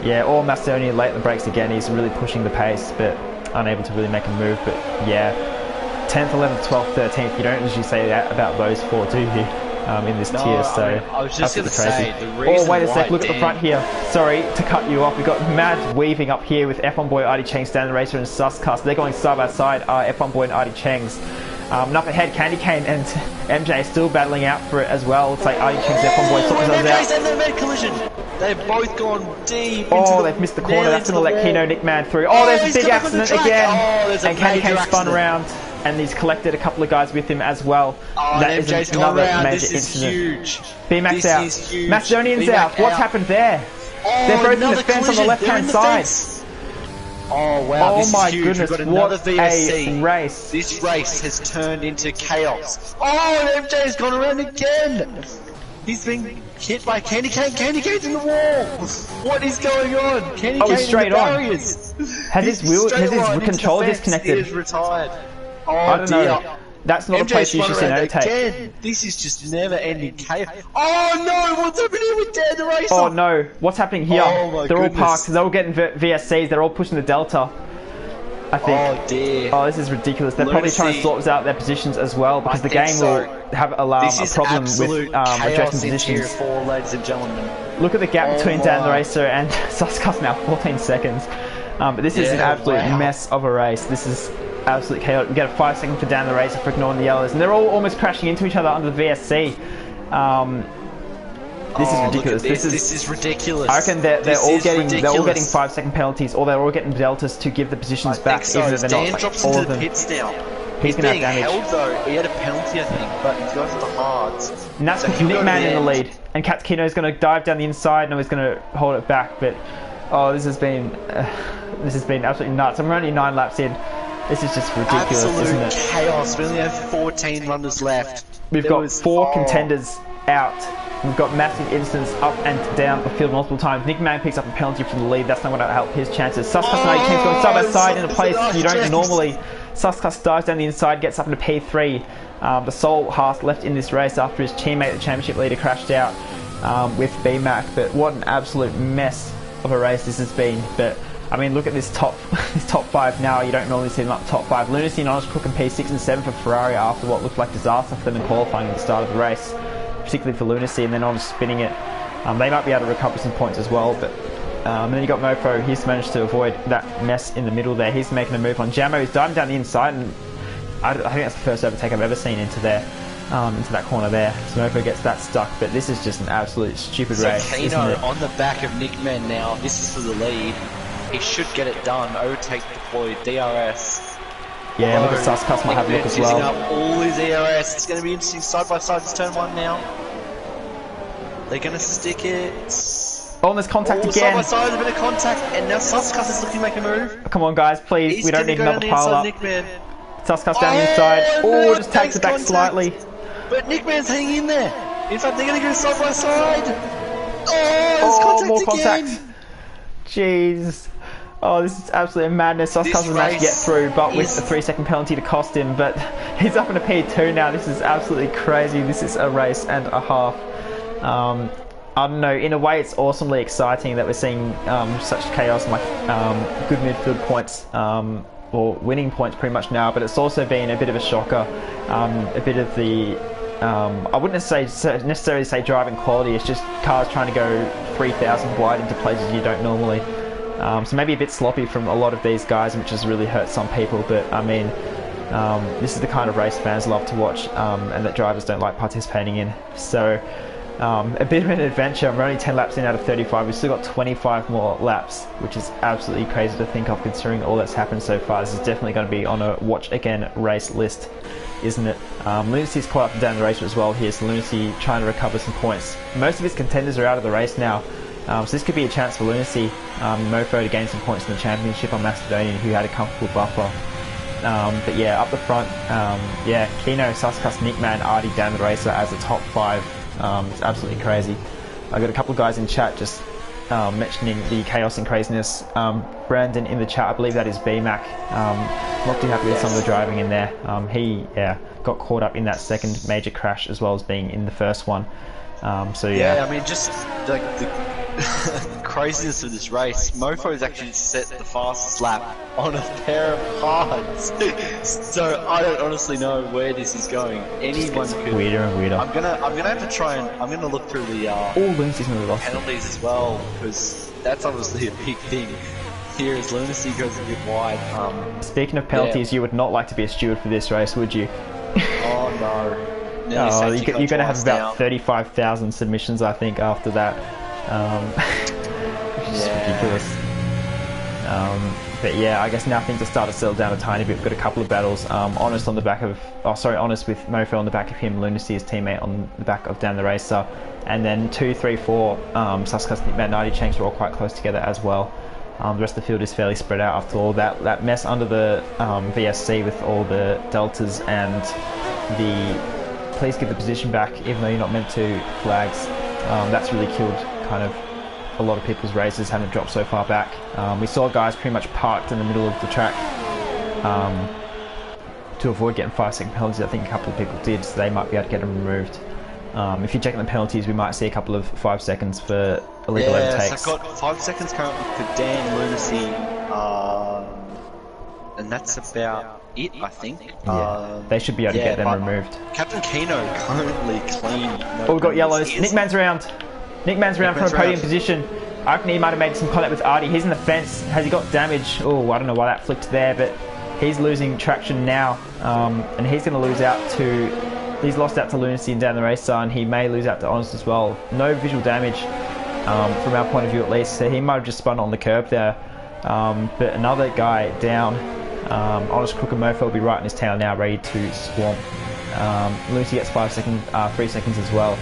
yeah, all Macedonian late in the brakes again. He's really pushing the pace but unable to really make a move. But yeah, 10th, 11th, 12th, 13th, you don't usually say that about those four, do you? In this tier, so I was just going to say, oh, wait a sec, look at the front here. Sorry to cut you off. We've got mad weaving up here with F1 Boy, Artie Cheng, Stan the Racer, and Suscast. They're going side by side, F1 Boy and Artie Cheng's. And up ahead, Candy Cane and MJ still battling out for it as well. It's like Artie Cheng's F1 Boy sorting themselves out. And they made collision. They've both gone deep. Oh, they've missed the corner. That's going to let Kino Nickman through. Oh, there's a big accident again. And Candy Cane spun around. And he's collected a couple of guys with him as well. Oh, that is another major incident. Huge. BMAC's out. Macedonian's out. What's happened there? Oh, they're both in the fence on the left-hand side. Oh wow! Oh my goodness! What a race! This race has turned into chaos. Oh, and MJ has gone around again. He's been hit by Candy Cane. Candy Cane's in the wall. What is going on? Candy Cane straight on. Has his controller disconnected? He is retired. Oh, I don't know. That's not a place you should see an overtake. This is just never-ending chaos. Oh no! What's happening with Dan the Racer? Oh no! What's happening here? They're all parked. They're all getting VSCs. They're all pushing the Delta. I think. Oh dear. Oh, this is ridiculous. They're probably trying to sort out their positions as well because the game will have a problem with addressing positions. Tier 4, ladies and gentlemen. Look at the gap between Dan the Racer and Suscast now, 14 seconds. But this is an absolute mess of a race. This is absolute chaos. We get a 5-second for down the racer for ignoring the yellows, and they're all almost crashing into each other under the VSC. This is ridiculous. This is ridiculous. I reckon they're all getting 5-second penalties, or they're all getting deltas to give the positions back. So. Even though they're Dan not drops all into of the them. pits now. He's going to have damage. Held though. He had a penalty, I think, but he's going for the hards. And that's with Nick Man in the lead. And Katkino is going to dive down the inside, and he's going to hold it back. But this has been absolutely nuts. I'm only 9 laps in. This is just ridiculous, isn't it? Chaos. We only have 14 runners left. We've got 4 contenders out. We've got massive incidents up and down the field multiple times. Nick Man picks up a penalty from the lead. That's not going to help his chances. Suskas and Chain's going side by side in a place you don't normally. Suskas dives down the inside, gets up into P3. The sole Haas left in this race after his teammate, the championship leader, crashed out with BMAC. But what an absolute mess of a race this has been. But I mean, look at this top 5 now. You don't normally see them up top 5. Lunacy and Honest cooking P6 and 7 for Ferrari after what looked like disaster for them in qualifying at the start of the race, particularly for Lunacy, and then Honest spinning it. They might be able to recover some points as well, but and then you got Mofo. He's managed to avoid that mess in the middle there. He's making a move on Jammo. He's diving down the inside, and I think that's the first overtake I've ever seen into there, into that corner there. So Mofo gets that stuck, but this is just an absolute stupid race. Kano on the back of Nick Man now. This is for the lead. He should get it done. Overtake deployed. DRS. Yeah, look at Suskas might have a look as well. Using up all his DRS. It's going to be interesting side by side. It's turn 1 now. They're going to stick it. Oh, and there's contact again. Side by side, a bit of contact, and now Suskas is looking to make a move. Come on, guys, please. We don't need another pile up. Suskas down the Oh, inside. no, Oh, just takes it back contact. slightly. But Nick Man's hanging in there. In fact, they're going to go side by side. Oh, there's contact more again. contact. Jeez. Oh, this is absolute madness. Suskas has managed to get through, but with a 3-second penalty to cost him. But he's up in a P2 now. This is absolutely crazy. This is a race and a half. I don't know, in a way it's awesomely exciting that we're seeing such chaos and good midfield points, or winning points pretty much now, but it's also been a bit of a shocker, a bit of the, I wouldn't necessarily say driving quality, it's just cars trying to go 3,000 wide into places you don't normally. So maybe a bit sloppy from a lot of these guys, which has really hurt some people, but I mean, this is the kind of race fans love to watch, and that drivers don't like participating in. So a bit of an adventure. We're only 10 laps in out of 35. We've still got 25 more laps, which is absolutely crazy to think of considering all that's happened so far. This is definitely going to be on a watch again race list, isn't it? Lunacy's quite up and down the race as well here, so Lunacy trying to recover some points. Most of his contenders are out of the race now, so this could be a chance for Lunacy, Mofo, to gain some points in the championship on Macedonian, who had a comfortable buffer. But yeah, up the front, yeah, Kino, Suskas, Nick Man, Artie down the racer as the top 5. It's absolutely crazy. I got a couple of guys in chat just mentioning the chaos and craziness. Brandon in the chat, I believe that is BMAC. Not too happy with some of the driving in there. He got caught up in that second major crash as well as being in the first one. So yeah. I mean, just like the craziness of this race. Mofo's actually set the fastest lap on a pair of hards. So I don't honestly know where this is going. Anyone could. Weirder and weirder. I'm gonna have to try and I'm gonna look through the penalties as well, because that's obviously a big thing. Here as Lunacy goes a bit wide. Speaking of penalties, you would not like to be a steward for this race, would you? Oh no. Oh, you're going to have about 35,000 submissions, I think, after that. Which is ridiculous. But yeah, I guess now things are starting to settle down a tiny bit. We've got a couple of battles. Honest on the back of... Honest with Mofo on the back of him. Lunacy, his teammate, on the back of Dan the Racer. And then 2, 3, 4, Suskas, Nick 90 Chanks are all quite close together as well. The rest of the field is fairly spread out after all that mess under the VSC with all the deltas and the... Please give the position back, even though you're not meant to, flags. That's really killed kind of a lot of people's races, having dropped so far back. We saw guys pretty much parked in the middle of the track to avoid getting 5-second penalties. I think a couple of people did, so they might be able to get them removed. If you're checking the penalties, we might see a couple of 5 seconds for illegal overtakes. So I've got 5 seconds currently for Dan, Lunacy, and that's about it, I think. Yeah, they should be able to get them removed. Captain Kino currently clean. Oh, we've got yellows. Nick Man's around. Nick Man's around from a podium position. I reckon he might have made some contact with Artie. He's in the fence. Has he got damage? Oh, I don't know why that flicked there, but He's losing traction now, and he's going to lose out to... He's lost out to Lunacy and down the race side, and he may lose out to Honest as well. No visual damage from our point of view at least, so he might have just spun on the curb there. But another guy down. Honest, Crook and Mofo will be right in his tail now, ready to swamp. Lunacy gets 3 seconds as well.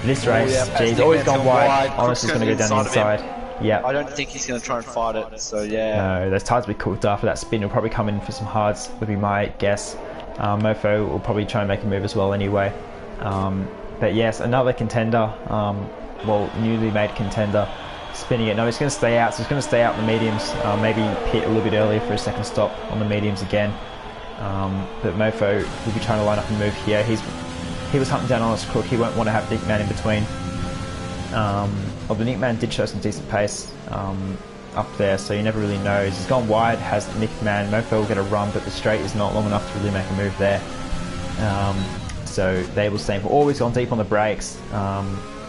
This race, he's always gone wide. Honest is going to go down the inside. Yeah. I don't think he's going to try and fight it, so yeah. No, those tyres will be cooked after that spin. He'll probably come in for some hards, would be my guess. Mofo will probably try and make a move as well anyway. But yes, another contender, well, newly made contender, spinning it. No, he's going to stay out, so he's going to stay out in the mediums, maybe pit a little bit earlier for a second stop on the mediums again. But Mofo will be trying to line up and move here. He was hunting down Honest Crook. He won't want to have Nickman in between. Although Nickman did show some decent pace up there, so you never really knows. He's gone wide, has Nickman. Mofo will get a run, but the straight is not long enough to really make a move there. So they will stay. Always gone deep on the brakes,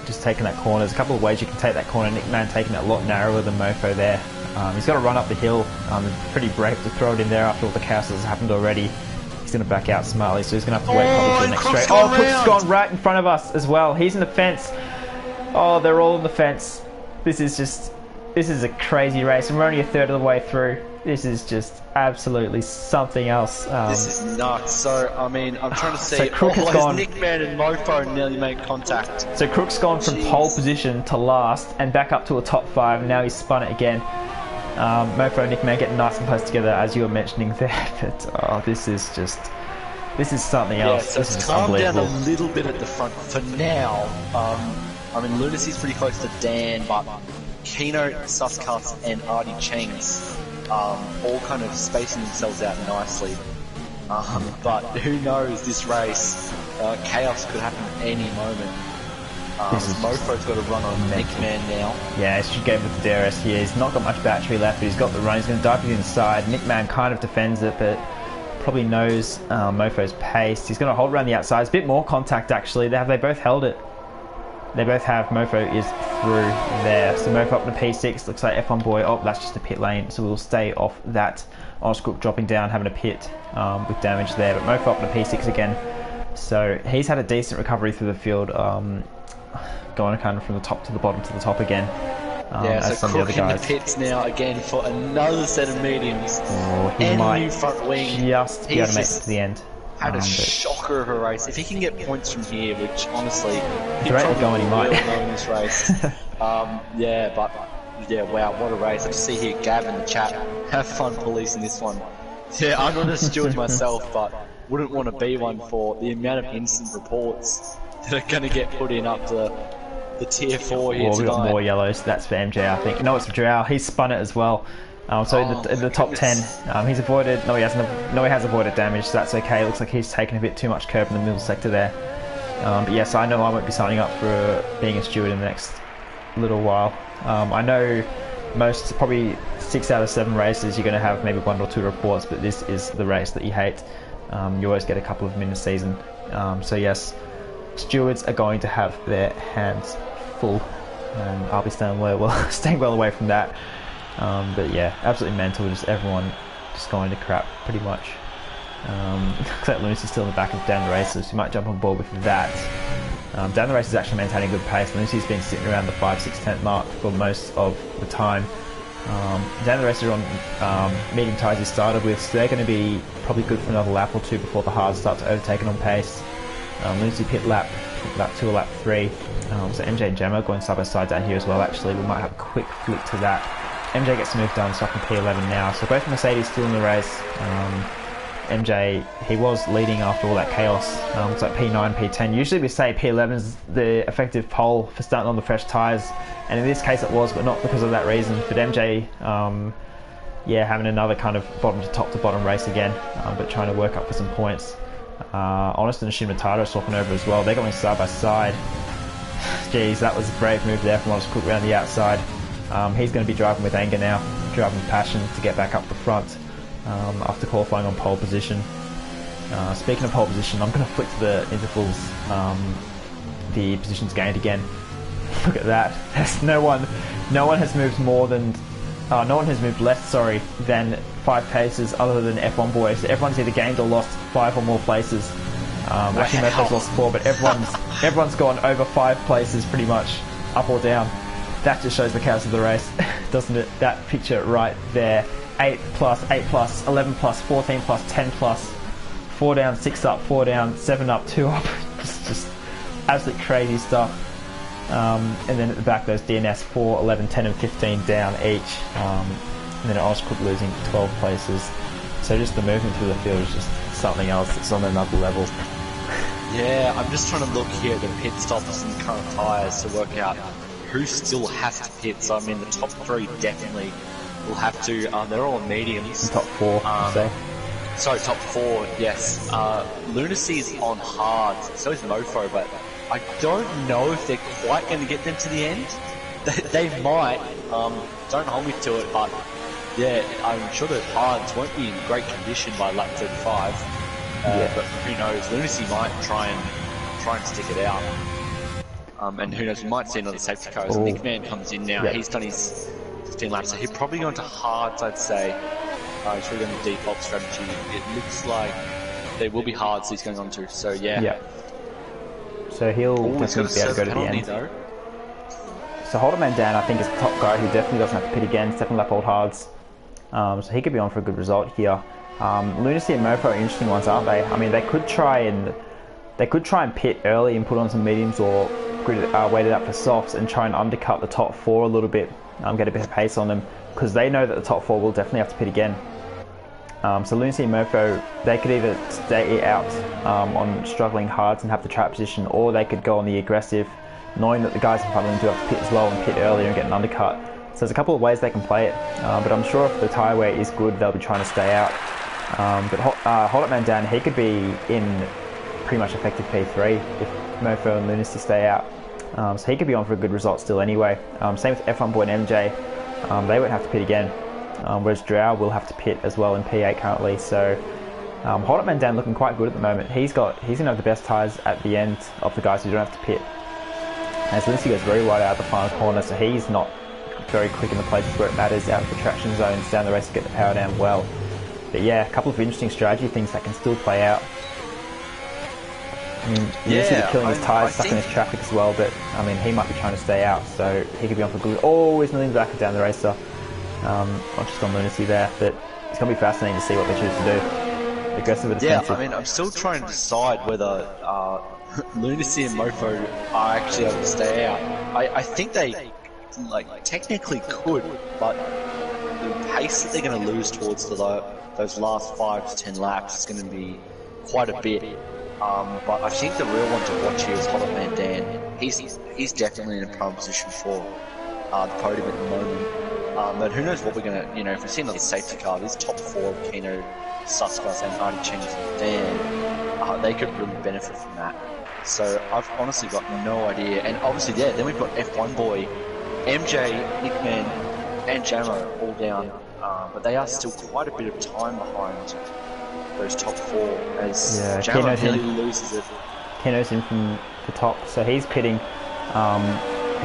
just taking that corner. There's a couple of ways you can take that corner. Nickman taking it a lot narrower than Mofo there. He's got to run up the hill. Pretty brave to throw it in there after all the chaos has happened already. He's going to back out smartly, so he's going to have to wait probably for the next straight. Oh, Crook's gone right in front of us as well. He's in the fence. Oh, they're all in the fence. This is a crazy race, and we're only a third of the way through. This is just absolutely something else. This is nuts. So, I mean, I'm trying to see. So Crook has gone. Nickman and Mofo nearly made contact. So Crook's gone from pole position to last and back up to a top 5, and now he's spun it again. Mofo and Nickman getting nice and close together, as you were mentioning there. But this is something else. So this it's is calmed down a unbelievable. little bit at the front for now. I mean, Lunacy's pretty close to Dan, but Kino, Suscuts, and Artie Chengs all kind of spacing themselves out nicely. But who knows, this race, chaos could happen any moment. Mofo's got to run on Nickman now. Yeah, he should go with the DRS here. He's not got much battery left, but he's got the run. He's going to dive to the inside. Nickman kind of defends it, but probably knows Mofo's pace. He's going to hold around the outside. It's a bit more contact, actually. They both held it. They both have. Mofo is through there. So Mofo up to P6. Looks like F1 boy. Oh, that's just a pit lane. So we'll stay off that. Honest Crook dropping down, having a pit with damage there. But Mofo up to P6 again. So he's had a decent recovery through the field. Going kind of from the top to the bottom to the top again. As so Crook in the pits now again for another set of mediums. Oh, he might new front wing. Just be able to make it to the end. Had a shocker of a race. If he can get points from here, which honestly, he probably will might in this race. Wow, what a race. I just see here Gav in the chat. Have fun policing this one. Yeah, I'm not a steward myself, but wouldn't want to be one for the amount of instant reports that are going to get put in up the tier 4 here tonight. We've got more yellows. That's for MJ, I think. No, it's for Drow. He's spun it as well. In the top 10, he's avoided. No, he hasn't. No, he has avoided damage, so that's okay. It looks like he's taken a bit too much curb in the middle sector there. But yes, I know I won't be signing up for being a steward in the next little while. I know probably 6 out of 7 races, you're going to have maybe 1 or 2 reports, but this is the race that you hate. You always get a couple of them in the season. So yes, stewards are going to have their hands full, and I'll be staying well away from that. But yeah, absolutely mental. Just everyone just going to crap pretty much. Looks like Lunacy's still in the back of down the race, so she might jump on board with that. Down the race is actually maintaining good pace. Lunacy's been sitting around the 5-6 mark for most of the time. Down the race are on medium tyres he started with, so they're going to be probably good for another lap or 2 before the hards start to overtake it on pace. Lunacy pit lap 2 or lap 3. So MJ and Gemma going side by side down here as well. Actually, we might have a quick flick to that. MJ gets the move done, so up in P11 now. So both Mercedes still in the race. MJ, he was leading after all that chaos. It's like P9, P10. Usually we say P11 is the effective pole for starting on the fresh tyres, and in this case it was, but not because of that reason. But MJ, having another kind of bottom to bottom race again, but trying to work up for some points. Honest and Shimataro swapping over as well. They're going side by side. Geez, that was a brave move there from Honest Crook around the outside. He's going to be driving with anger now, driving with passion to get back up the front after qualifying on pole position. Speaking of pole position, I'm going to flick to the intervals. The positions gained again. Look at that. There's no one has moved less, than 5 paces other than F1 boys. So everyone's either gained or lost 5 or more places. Actually, Mofo's lost 4, but everyone's gone over 5 places pretty much, up or down. That just shows the chaos of the race, doesn't it? That picture right there. 8 plus, 8 plus, 11 plus, 14 plus, 10 plus, 4 down, 6 up, 4 down, 7 up, 2 up. just absolutely crazy stuff. And then at the back, those DNS 4, 11, 10 and 15 down each. And then Oscar losing 12 places. So just the movement through the field is just something else. It's on another level. Yeah, I'm just trying to look here at the pit stops and current tyres to work out who still has to pit. So I mean, the top 3 definitely will have to. They're all mediums. And top 4, say. Sorry, top 4. Yes. Lunacy's on hard. So is Mofo, but I don't know if they're quite going to get them to the end. They might. Don't hold me to it, but yeah, I'm sure that hards won't be in great condition by lap 35. But who knows? Lunacy might try and stick it out. And who knows? We might see another safety car as Nickman comes in now. He's done his 15 laps, so he'll probably go into hards, I'd say. He's really going to default strategy. It looks like there will be hards he's going on to. So yeah. So he'll definitely be able to go to the end. Though. So Holderman Dan, I think, is the top guy who definitely doesn't have to pit again. 7 lap old hards. So he could be on for a good result here. Lunacy and Mofo are interesting ones, aren't they? I mean, they could try and pit early and put on some mediums or wait it up for softs and try and undercut the top 4 a little bit, get a bit of pace on them, because they know that the top 4 will definitely have to pit again. So Lunacy and Mofo, they could either stay out on struggling hards and have the trap position, or they could go on the aggressive, knowing that the guys in front of them do have to pit as well and pit earlier and get an undercut. So there's a couple of ways they can play it, but I'm sure if the tyre wear is good, they'll be trying to stay out. But Hold Up Man Dan, he could be in pretty much effective P3 if Mofo and Lunacy stay out. So he could be on for a good result still anyway. Same with F1 Boy and MJ, they won't have to pit again. Whereas Drow will have to pit as well in P8 currently. So Hold Up Man Dan looking quite good at the moment. He's going to have the best tyres at the end of the guys who don't have to pit. As Lunacy goes very wide out of the final corner, so he's not very quick in the places where it matters, out of the traction zones, down the race to get the power down well. But yeah, a couple of interesting strategy things that can still play out. I mean, Lunacy's killing his tyres, stuck in his traffic as well, but I mean, he might be trying to stay out, so he could be on for good. Oh, he's milling back and down the racer. Not just on Lunacy there, but it's going to be fascinating to see what they choose to do. Aggressive or defensive. Yeah, I mean, I'm still trying to decide whether Lunacy and Mofo are actually able to stay out. I think they technically could, but the pace that they're going to lose towards those last 5 to 10 laps is going to be quite a bit. But I think the real one to watch here is Hot Man Dan. He's definitely in a prime position for the podium at the moment. But who knows what we're going to, if we see another safety car, these top 4, Kino, Suskas and Artie Cheng's Dan, they could really benefit from that. So I've honestly got no idea. And obviously, then we've got F1 Boy, MJ, Nickman, and Jamo all down. But they are still quite a bit of time behind those top 4 as Jamo really loses it. Keno's in from the top, so he's pitting.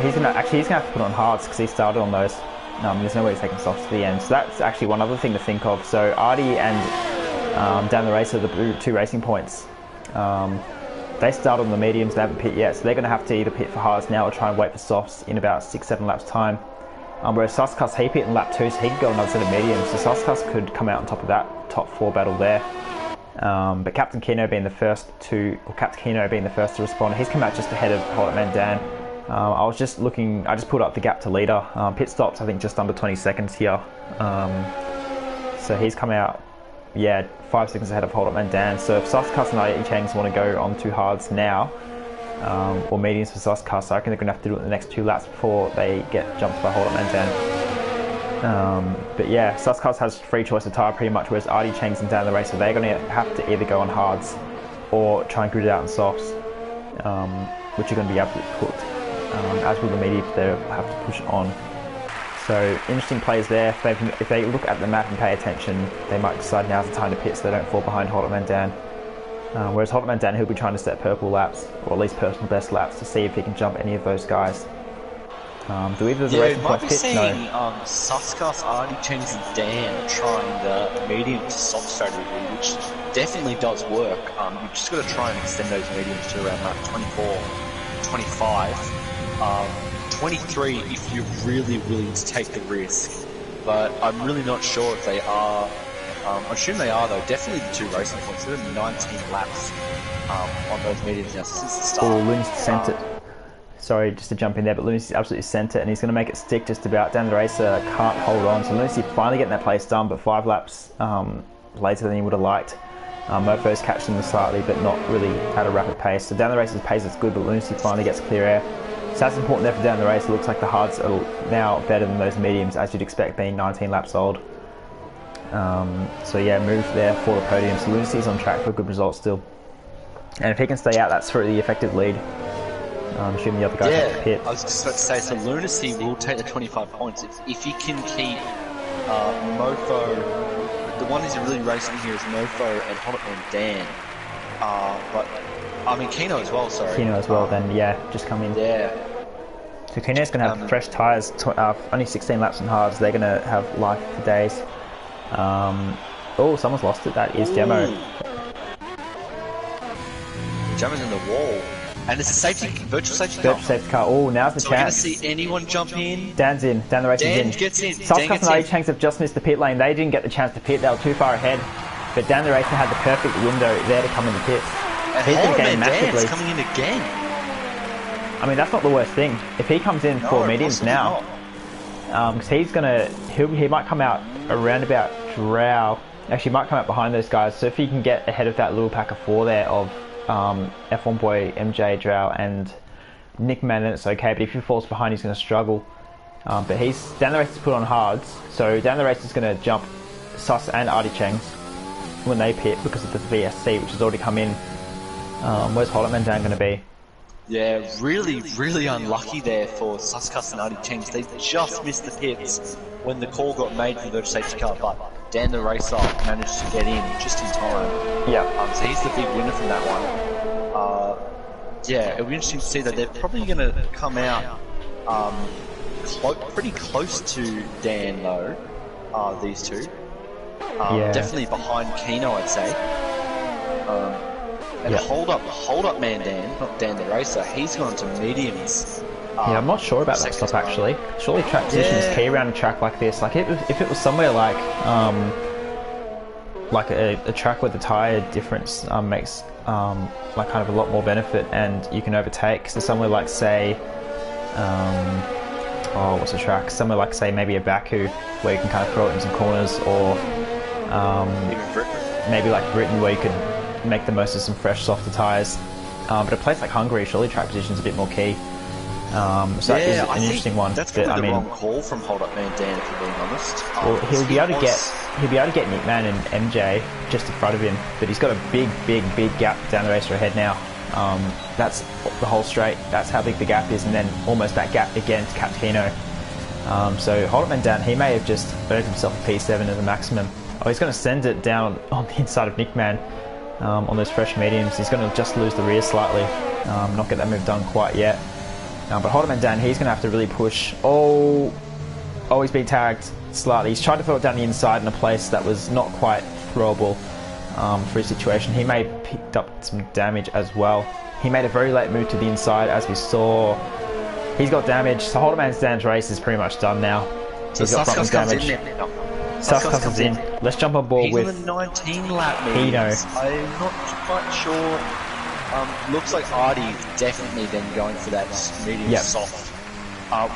He's gonna have to put on hards because he started on those. There's no way he's taking softs to the end. So that's actually one other thing to think of. So Artie and down the race are the 2 racing points. They started on the mediums, they haven't pit yet, so they're going to have to either pit for hards now or try and wait for softs in about 6-7 laps time. Whereas Suskas, he pit in lap 2, so he could go another set of mediums. So Suskas could come out on top of that top 4 battle there. But Captain Kino being the first to respond, he's come out just ahead of Hold Up Man Dan. I just pulled up the gap to leader. Pit stops, I think, just under 20 seconds here. So he's come out, 5 seconds ahead of Hold Up Man Dan. So if Suskas and Artie Changs want to go on 2 hards now, or mediums for Suskas, I reckon they're going to have to do it in the next 2 laps before they get jumped by Hold Up Man Dan. But yeah, Suskas has free choice of tyre pretty much, whereas Artie Chang's down the race, so they're going to have to either go on hards or try and grid it out in softs, which are going to be absolutely cooked. As with the medium, they'll have to push on. So interesting plays there. If they look at the map and pay attention, they might decide now's the time to pit so they don't fall behind Hold Up Man Dan. Whereas Hold Up Man Dan, he'll be trying to set purple laps, or at least personal best laps, to see if he can jump any of those guys. Do either of the Yeah, racing we might points be hit? seeing No. Suskas, Artie, Chengs and Dan trying the medium to soft strategy, which definitely does work. You've just got to try and extend those mediums to around lap 24, 25, 23 if you're really willing to take the risk. But I'm really not sure if they are. I assume they are though. Definitely the 2 racing points. There are 19 laps on those mediums now since the start. Oh, Luna's sent it. Sorry, just to jump in there, but Lunacy's absolutely sent it, and he's going to make it stick just about. Dan the Racer can't hold on, so Lunacy finally getting that place done, but 5 laps later than he would have liked. Mofo's catching them slightly, but not really at a rapid pace. So Dan the Racer's pace is good, but Lunacy finally gets clear air. So that's important there for Dan the Racer. It looks like the hards are now better than those mediums, as you'd expect, being 19 laps old. So yeah, move there for the podium. So Lunacy's on track for a good result still. And if he can stay out, that's for the effective lead. Assuming the other guys have to pit. I was just about to say, so Lunacy will take the 25 points if he can keep Mofo. The one who's really racing here is Mofo and Honnett and Dan. But I mean Kino as well. Sorry, Kino as well. Then yeah, just come in. Yeah. So Kino's going to have fresh tyres. Only 16 laps on hards. They're going to have life for days. Oh, someone's lost it. That is Jamo. Jamo's in the wall. And it's a safety, virtual safety car. Virtual safety car. Oh, now's the So we're going to chance. see anyone jump in. Dan's in. Dan the Racer's in. Dan gets in. Dan Suskas gets and in. Changs have just missed the pit lane. They didn't get the chance to pit. They were too far ahead. But Dan the Racer had the perfect window there to come in the pits. And He's going to Holloman gain massive Dan's lead. coming in again. I mean, that's not the worst thing. If he comes in for mediums now, because he's going to, he might come out around about Drow. Actually, he might come out behind those guys. So if he can get ahead of that little pack of 4 there of F1 Boy, MJ, Drow, and Nick Man, then it's okay. But if he falls behind, he's going to struggle. But Dan the Racer's put on hards, so Dan the Racer's going to jump Sus and Artie Chengs when they pit because of the VSC, which has already come in. Where's Holloman Dan going to be? Yeah, really, really unlucky there for Suskas and Artie Chengs. They just missed the pits when the call got made for the virtual safety car, but Dan the Racer managed to get in just in time. Yeah. So he's the big winner from that one. Yeah, it'll be interesting to see that they're probably going to come out pretty close to Dan though, these two. Definitely behind Kino, I'd say. And hold up man Dan, not Dan the Racer, he's gone to mediums. Yeah, I'm not sure about that stuff actually. Surely track position is key around a track like this. Like if it was somewhere like a track where the tyre difference makes like kind of a lot more benefit and you can overtake. So somewhere like say, what's the track? Somewhere like say maybe a Baku where you can kind of throw it in some corners, or maybe like Britain where you could make the most of some fresh softer tyres. But a place like Hungary, surely track position is a bit more key. So that is an interesting one. That's probably the wrong call from Hold Up Man Dan, if you're being honest. Well, he'll be able to get Nick Man and MJ just in front of him, but he's got a big gap down the racer ahead now. That's the whole straight. That's how big the gap is, and then almost that gap again to Cap Kino. So Hold Up Man Dan, he may have just earned himself a P7 as a maximum. Oh, he's going to send it down on the inside of Nick Man on those fresh mediums. He's going to just lose the rear slightly, not get that move done quite yet. But Hold Up Man Dan, he's going to have to really push. Oh, he's been tagged slightly. He's tried to throw it down the inside in a place that was not quite throwable for his situation. He may have picked up some damage as well. He made a very late move to the inside, as we saw. He's got damage. So Hold Up Man Dan's race is pretty much done now. So He's got front damage. Suskas comes in. Let's jump on board with He's on the 19 lap mediums. I'm not quite sure. Looks like Artie's definitely then going for that medium soft,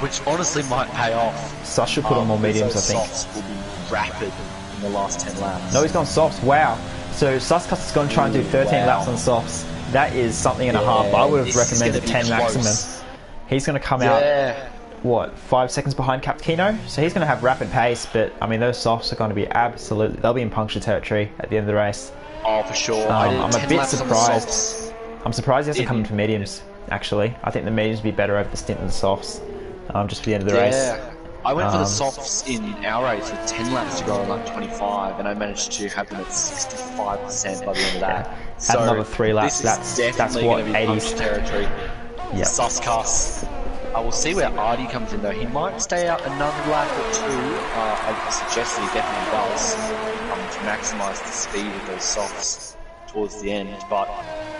which honestly might pay off. Sus should put on more mediums, I think. Softs will be rapid in the last 10 laps. No, he's gone softs. Wow. So Suskas is going to try and do 13 laps on softs. That is something and a half. I would have recommended 10 maximum. He's going to come out, what, 5 seconds behind Cap Kino? So he's going to have rapid pace, but I mean, those softs are going to be absolutely, they'll be in puncture territory at the end of the race. Oh, for sure. I'm a bit surprised. I'm surprised he hasn't come in for mediums, actually. I think the mediums would be better over the stint than the softs, just for the end of the race. I went for the softs in our race with 10 laps to go on lap 25, and I managed to have them at 65% by the end of that. So add another 3 laps, that's what, going to be 80s territory. Suskas. We'll see where Artie comes in though. He might stay out another lap or two. I suggest that he definitely does to maximise the speed of those softs towards the end. But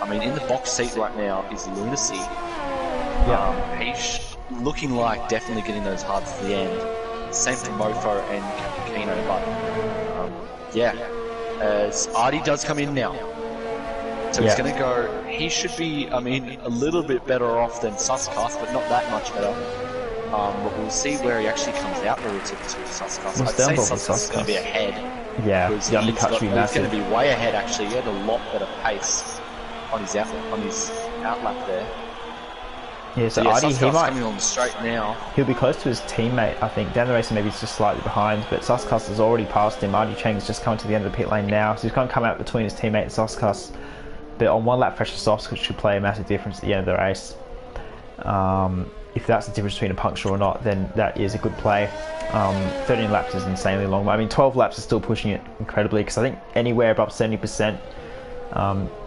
I mean, in the box seat right now is Lunacy. He's looking like definitely getting those hards to the end. Same for Mofo and Cappuccino. But as Artie does come in now. So he's going to go, he should be, I mean, a little bit better off than Suscast, but not that much better. But we'll see where he actually comes out relative to Suscast. I'd say Suscast is going to be ahead. Yeah, the undercut should be massive. He's going to be way ahead actually. He had a lot better pace on his outlap there. Yeah, so Artie, he might coming on straight now. He'll be close to his teammate, I think. Down the race, maybe he's just slightly behind, but Suscast has already passed him. Artie Cheng's just coming to the end of the pit lane now, so he's going to come out between his teammate and Suscast. But on one lap pressure softs, which should play a massive difference at the end of the race. If that's the difference between a puncture or not, then that is a good play. 13 laps is insanely long. I mean, 12 laps is still pushing it incredibly, because I think anywhere above 70%,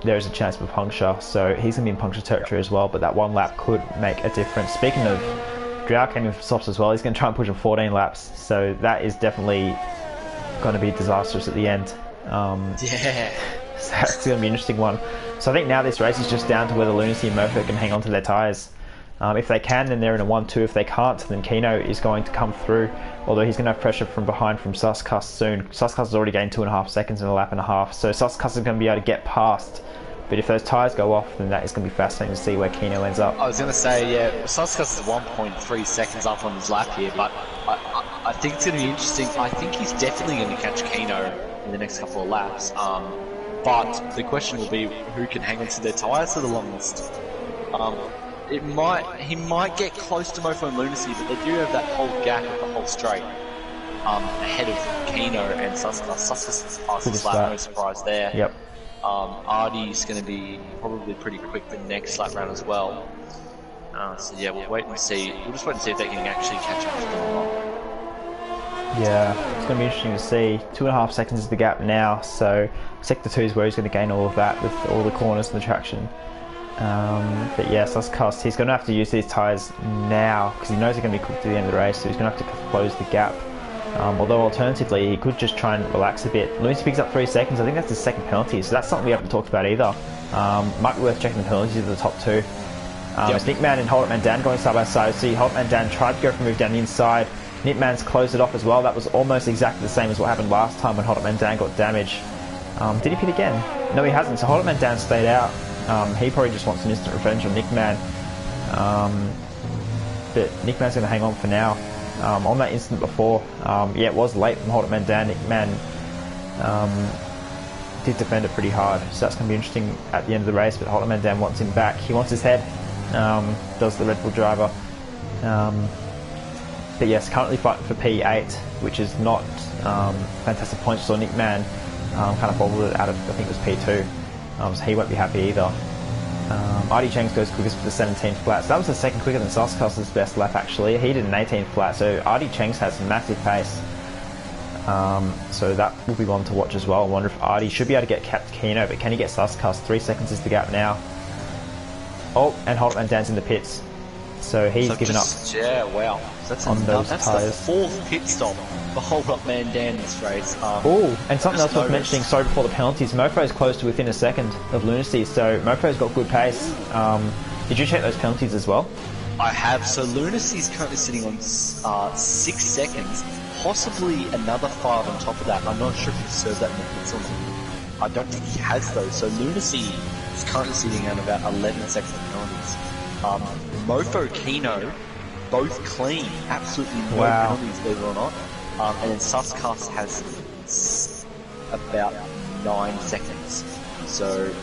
there is a chance of a puncture. So he's going to be in puncture territory as well, but that one lap could make a difference. Speaking of, Drow came in for softs as well. He's going to try and push him 14 laps, so that is definitely going to be disastrous at the end. So that's going to be an interesting one. So I think now this race is just down to whether Lunacy and Mofo can hang on to their tyres. If they can, then they're in a 1-2. If they can't, then Kino is going to come through, although he's going to have pressure from behind from Suscast soon. Suscast has already gained 2.5 seconds in a lap and a half, so Suscast is going to be able to get past. But if those tyres go off, then that is going to be fascinating to see where Kino ends up. I was going to say, yeah, Suscast is 1.3 seconds up on his lap here, but I think it's going to be interesting. I think he's definitely going to catch Kino in the next couple of laps. But the question will be who can hang on to their tyres for the longest. He might get close to Mofo and Lunacy, but they do have that whole gap of the whole straight ahead of Kino and Suscast. Suscast has passed his lap, no surprise there. Yep. Artie's going to be probably pretty quick the next lap round as well. So yeah, we'll wait and see. We'll just wait and see if they can actually catch up to them or not. Yeah, it's going to be interesting to see. 2.5 seconds is the gap now, so Sector 2 is where he's going to gain all of that with all the corners and the traction. But yeah, Suscast, he's going to have to use these tyres now because he knows they're going to be cooked to the end of the race, so he's going to have to close the gap. Although alternatively, he could just try and relax a bit. Lunacy picks up 3 seconds. I think that's his second penalty, so that's something we haven't talked about either. Might be worth checking the penalties of the top two. It's Nickman and Hold'em and Dan going side by side. See, Hold'em and Dan tried to go for a move down the inside. Nickman's closed it off as well. That was almost exactly the same as what happened last time when Hold'em and Dan got damage. Did he pit again? No, he hasn't. So Hold'em and Dan stayed out. He probably just wants some instant revenge on Nickman. But Nickman's going to hang on for now. On that incident before, yeah, it was late from Hold'em and Dan. Nickman did defend it pretty hard, so that's going to be interesting at the end of the race. But Hold'em and Dan wants him back. He wants his head. Does the Red Bull driver. But yes, currently fighting for P8, which is not fantastic points. So Nickman kind of bobbled it out of, I think it was P2. So he won't be happy either. Artie Cheng goes quickest for the 17th flat. So that was the second quicker than Suscast's best lap actually. He did an 18th flat, so Artie Cheng has some massive pace. So that will be one to watch as well. I wonder if Artie should be able to get capped Kino, but can he get Suscast? 3 seconds is the gap now. Oh, and Hold'em and Dan's in the pits. So he's given up. Yeah, wow. So that's the fourth pit stop for Hold'em and Dan this race. Oh, and something else worth mentioning, sorry, before the penalties, Mofo's close to within a second of Lunacy, so Mofo's got good pace. Did you check those penalties as well? I have. So Lunacy's currently sitting on 6 seconds, possibly another 5 on top of that. I'm not sure if he served that in the pits or not. I don't think he has those. So Lunacy is currently sitting on about 11 seconds of penalties. Mofo, Kino, both clean, absolutely no penalties, believe it or not. And then Suscast has about 9 seconds. So,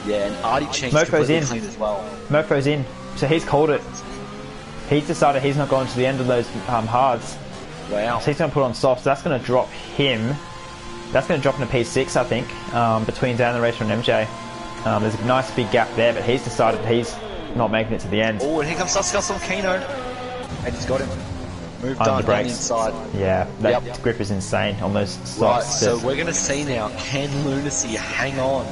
yeah, and Artie Cheng's completely clean as well. Mofo's in, so he's called it. He's decided he's not going to the end of those hards. Wow. So he's going to put on soft, so that's going to drop him. That's going to drop into P6, I think, between Dan the Racer and MJ. There's a nice big gap there, but he's decided he's not making it to the end. Oh, and here comes Suscast on Kino. And he's got him. Moved on the inside. Yeah, that grip is insane on those softs. Right, so we're going to see now, can Lunacy hang on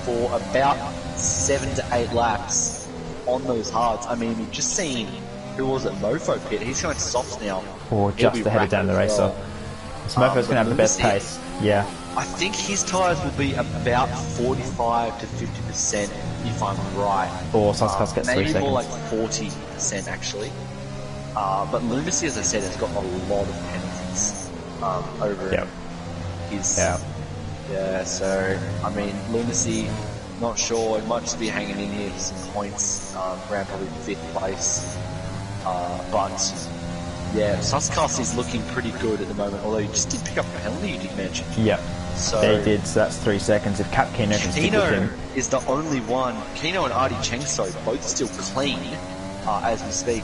for about 7 to 8 laps on those hards? I mean, we've just seen who was it? Mofo pit. He's going soft now. Or just ahead of Dan the Racer. Well. So Mofo's going to have the best pace. Yeah. I think his tyres will be about 45 to 50% if I'm right. Or Suscas gets 3 seconds. Maybe more like 40% actually. But Lunacy, as I said, has got a lot of penalties over his... Yeah, so, I mean, Lunacy, not sure, it might just be hanging in here for some points, around probably 5th place. But, yeah, Suscas is looking pretty good at the moment, although he just did pick up a penalty, you did mention. Yep. So they did, so that's 3 seconds. If Cap Keno can stick with him... is the only one, Keno and Artie Chengso, both still clean, as we speak.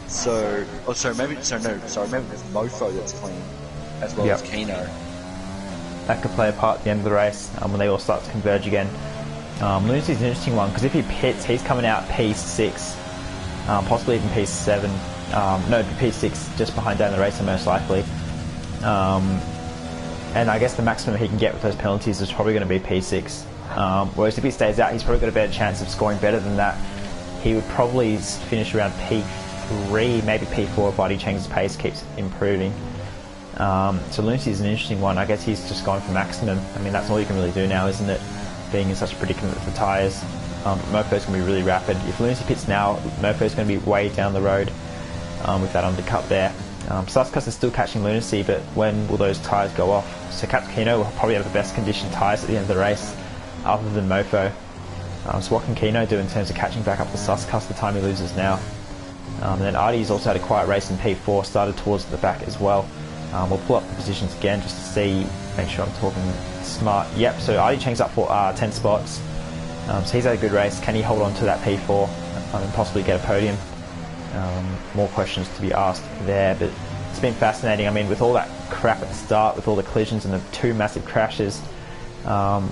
So, maybe it's Mofo that's clean, as well as Keno. That could play a part at the end of the race, when they all start to converge again. Lunacy's an interesting one, because if he pits, he's coming out P6, possibly even P7. No, P6, just behind Dan the Racer most likely. And I guess the maximum he can get with those penalties is probably going to be P6. Whereas if he stays out, he's probably got a better chance of scoring better than that. He would probably finish around P3, maybe P4 if Artie Cheng's pace keeps improving. So Lunacy is an interesting one. I guess he's just gone for maximum. I mean, that's all you can really do now, isn't it? Being in such a predicament with the tyres. Mofo's going to be really rapid. If Lunacy pits now, Mofo's going to be way down the road with that undercut there. Suscas is still catching Lunacy, but when will those tyres go off? So Cap Keno will probably have the best conditioned tyres at the end of the race, other than Mofo. So what can Keno do in terms of catching back up to Suscas the time he loses now? And then Artie's also had a quiet race in P4, started towards the back as well. We'll pull up the positions again just to see, make sure I'm talking smart. Yep, so Artie Cheng's up for 10 spots. So he's had a good race. Can he hold on to that P4 and possibly get a podium? More questions to be asked there, but it's been fascinating. I mean, with all that crap at the start, with all the collisions and the 2 massive crashes,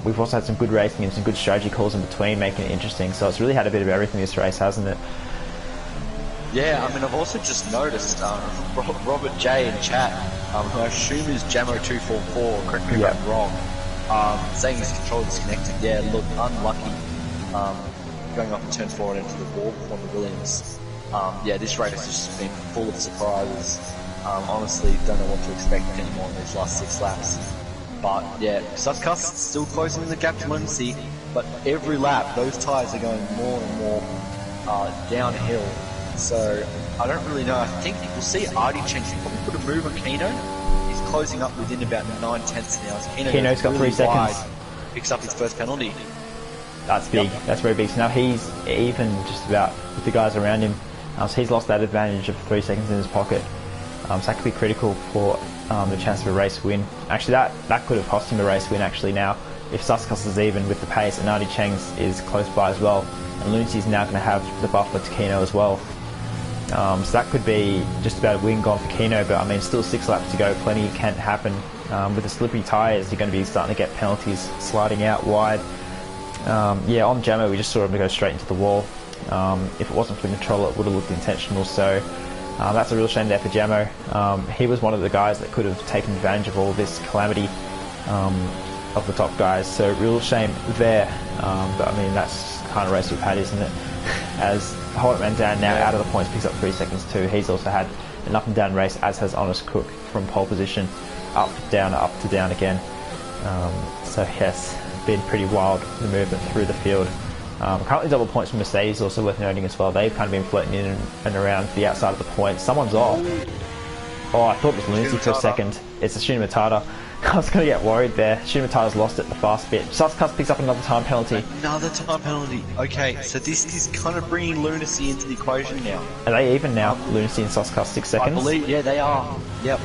we've also had some good racing and some good strategy calls in between, making it interesting. So it's really had a bit of everything this race, hasn't it? Yeah, I mean, I've also just noticed Robert J in chat, who I assume is Jamo244, correct me if I'm wrong, saying his controller disconnected. Yeah, look, unlucky, going off in turn 4 and into the wall before the Williams. Yeah, this race has just been full of surprises. Honestly, don't know what to expect anymore in these last 6 laps. But yeah, Suscas still closing the gap to Lunacy, but every lap those tyres are going more and more downhill. So I don't really know. I think we'll see Artie Cheng probably put a move on Keno. He's closing up within about 9/10 now. So Keno's got 3 seconds. Picks up his first penalty. That's big. That's very big. So now he's even just about with the guys around him. So he's lost that advantage of 3 seconds in his pocket. So that could be critical for the chance of a race win. Actually, that could have cost him a race win. Actually, now if Suscas is even with the pace and Artie Cheng's is close by as well, and Lunacy's now going to have the buffer to Keno as well. So that could be just about a win gone for Keno, but I mean, still 6 laps to go. Plenty can happen. With the slippery tyres, you're going to be starting to get penalties sliding out wide. Yeah, on Jamo, we just saw him go straight into the wall. If it wasn't for the controller, it would have looked intentional. So that's a real shame there for Jamo. He was one of the guys that could have taken advantage of all this calamity of the top guys. So real shame there. But I mean, that's the kind of race we've had, isn't it? As Holt and Dan now out of the points, picks up 3 seconds too. He's also had an up and down race, as has Honest Cook from pole position, up to down again. So yes, been pretty wild, the movement through the field. Currently double points from Mercedes, also worth noting as well. They've kind of been floating in and around the outside of the points. Someone's off. Oh, I thought it was Lunacy for a second. It's a Shuna Matata. I was going to get worried there. Shuna Matata's lost it the fast bit. Suscas picks up another time penalty. Another time penalty. Okay, so this is kind of bringing Lunacy into the equation now. Are they even now? Lunacy and Suscas 6 seconds? I believe, yeah, they are. Yep.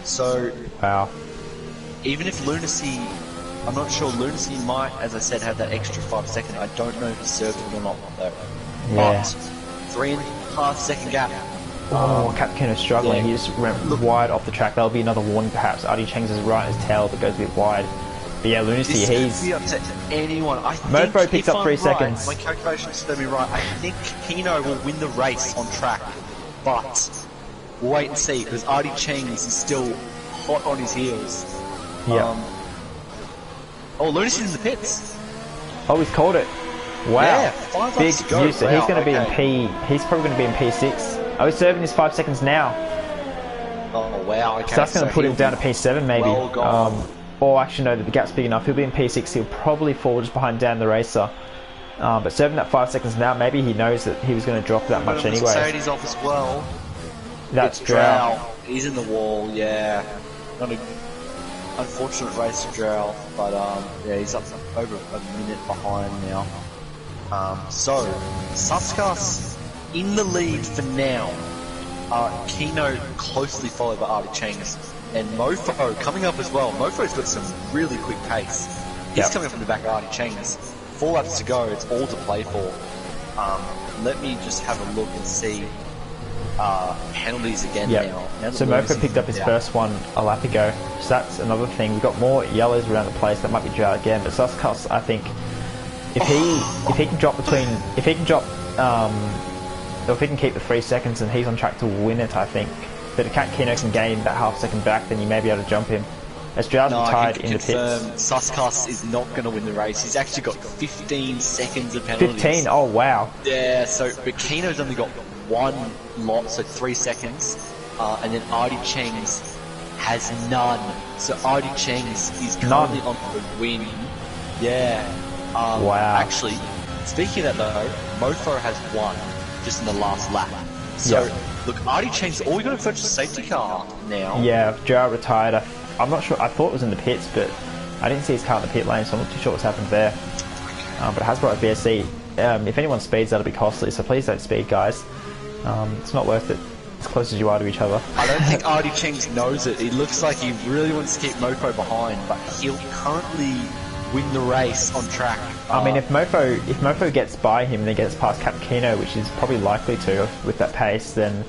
So, wow. Even if Lunacy, I'm not sure, Lunacy might, as I said, have that extra 5 seconds. I don't know if he served it or not, though. Yeah. But 3.5 second gap. Oh, Cap Keno is struggling. Yeah. He just went wide off the track. That'll be another warning, perhaps. Artie Cheng's is right in his tail, but goes a bit wide. But yeah, Lunacy, he's... Could be up to anyone. Mofo picks up 3 seconds. My calculations are going to be right. I think Keno will win the race on track, but we'll wait and see, because Artie Cheng is still hot on his heels. Yeah. Oh, Lunacy's in the pits. Oh, he's called it. Wow. Yeah, 5 laps big to go. user. Wow, he's going to be in P. He's probably going to be in P6. Oh, he's serving his 5 seconds now. Oh wow! Okay, So that's going to put him down to P7 maybe. Well gone. Or actually no, the gap's big enough. He'll be in P6. He'll probably fall just behind Dan the Racer. But serving that 5 seconds now, maybe he knows that he was going to drop that much anyway. Mercedes off as well. That's Drow. He's in the wall. Yeah. Not a unfortunate race for Drow, but yeah, he's up over a minute behind now. So Suskas in the lead for now. Kino closely followed by Artie Changs, and Mofo coming up as well. Mofo's got some really quick pace. He's coming up from the back of Artie Changs. 4 laps to go, it's all to play for. Let me just have a look and see penalties again now. So Mofo picked up his first one a lap ago, so that's another thing. We've got more yellows around the place. That might be Drow again, but Suskas, I think, if he can drop if he can keep the 3 seconds, then he's on track to win it, I think. But if Kino can gain that half second back, then you may be able to jump him. As Drow's retired in the pits. Suskas is not going to win the race. He's actually got 15 seconds of penalties. 15? Oh, wow. Yeah, but Kino's only got 1 lot, so 3 seconds. And then Artie Changs has none. So Artie Changs is currently on the win. Yeah. Wow. Actually, speaking of that though, Mofo has 1 just in the last lap. So, look, Artie Changs, all we got to fetch a safety car now. Yeah, Drow retired. I'm not sure. I thought it was in the pits, but I didn't see his car in the pit lane, so I'm not too sure what's happened there. But it has brought a BSC. If anyone speeds, that'll be costly, so please don't speed, guys. It's not worth it as close as you are to each other. I don't think Artie Changs knows it. He looks like he really wants to keep Mofo behind, but he'll currently win the race on track. I mean, if Mofo gets by him and then gets past Cap Kino, which is probably likely to with that pace, then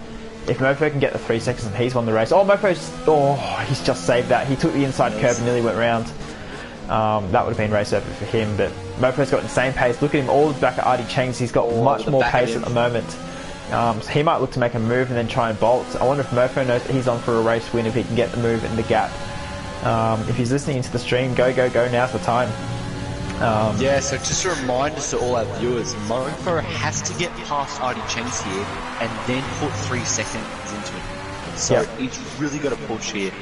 if Mofo can get the 3 seconds and he's won the race. He's just saved that. He took the inside curve and nearly went round. That would have been race over for him, but Mofo's got insane pace. Look at him all back at Artie Changs. He's got much more pace at the moment. So he might look to make a move and then try and bolt. I wonder if Mofo knows that he's on for a race win if he can get the move in the gap. If he's listening to the stream, go, now's the time. Yeah, so just a reminder to all our viewers, Mofo has to get past Artie Changs here and then put 3 seconds into it. So he's really got to push here.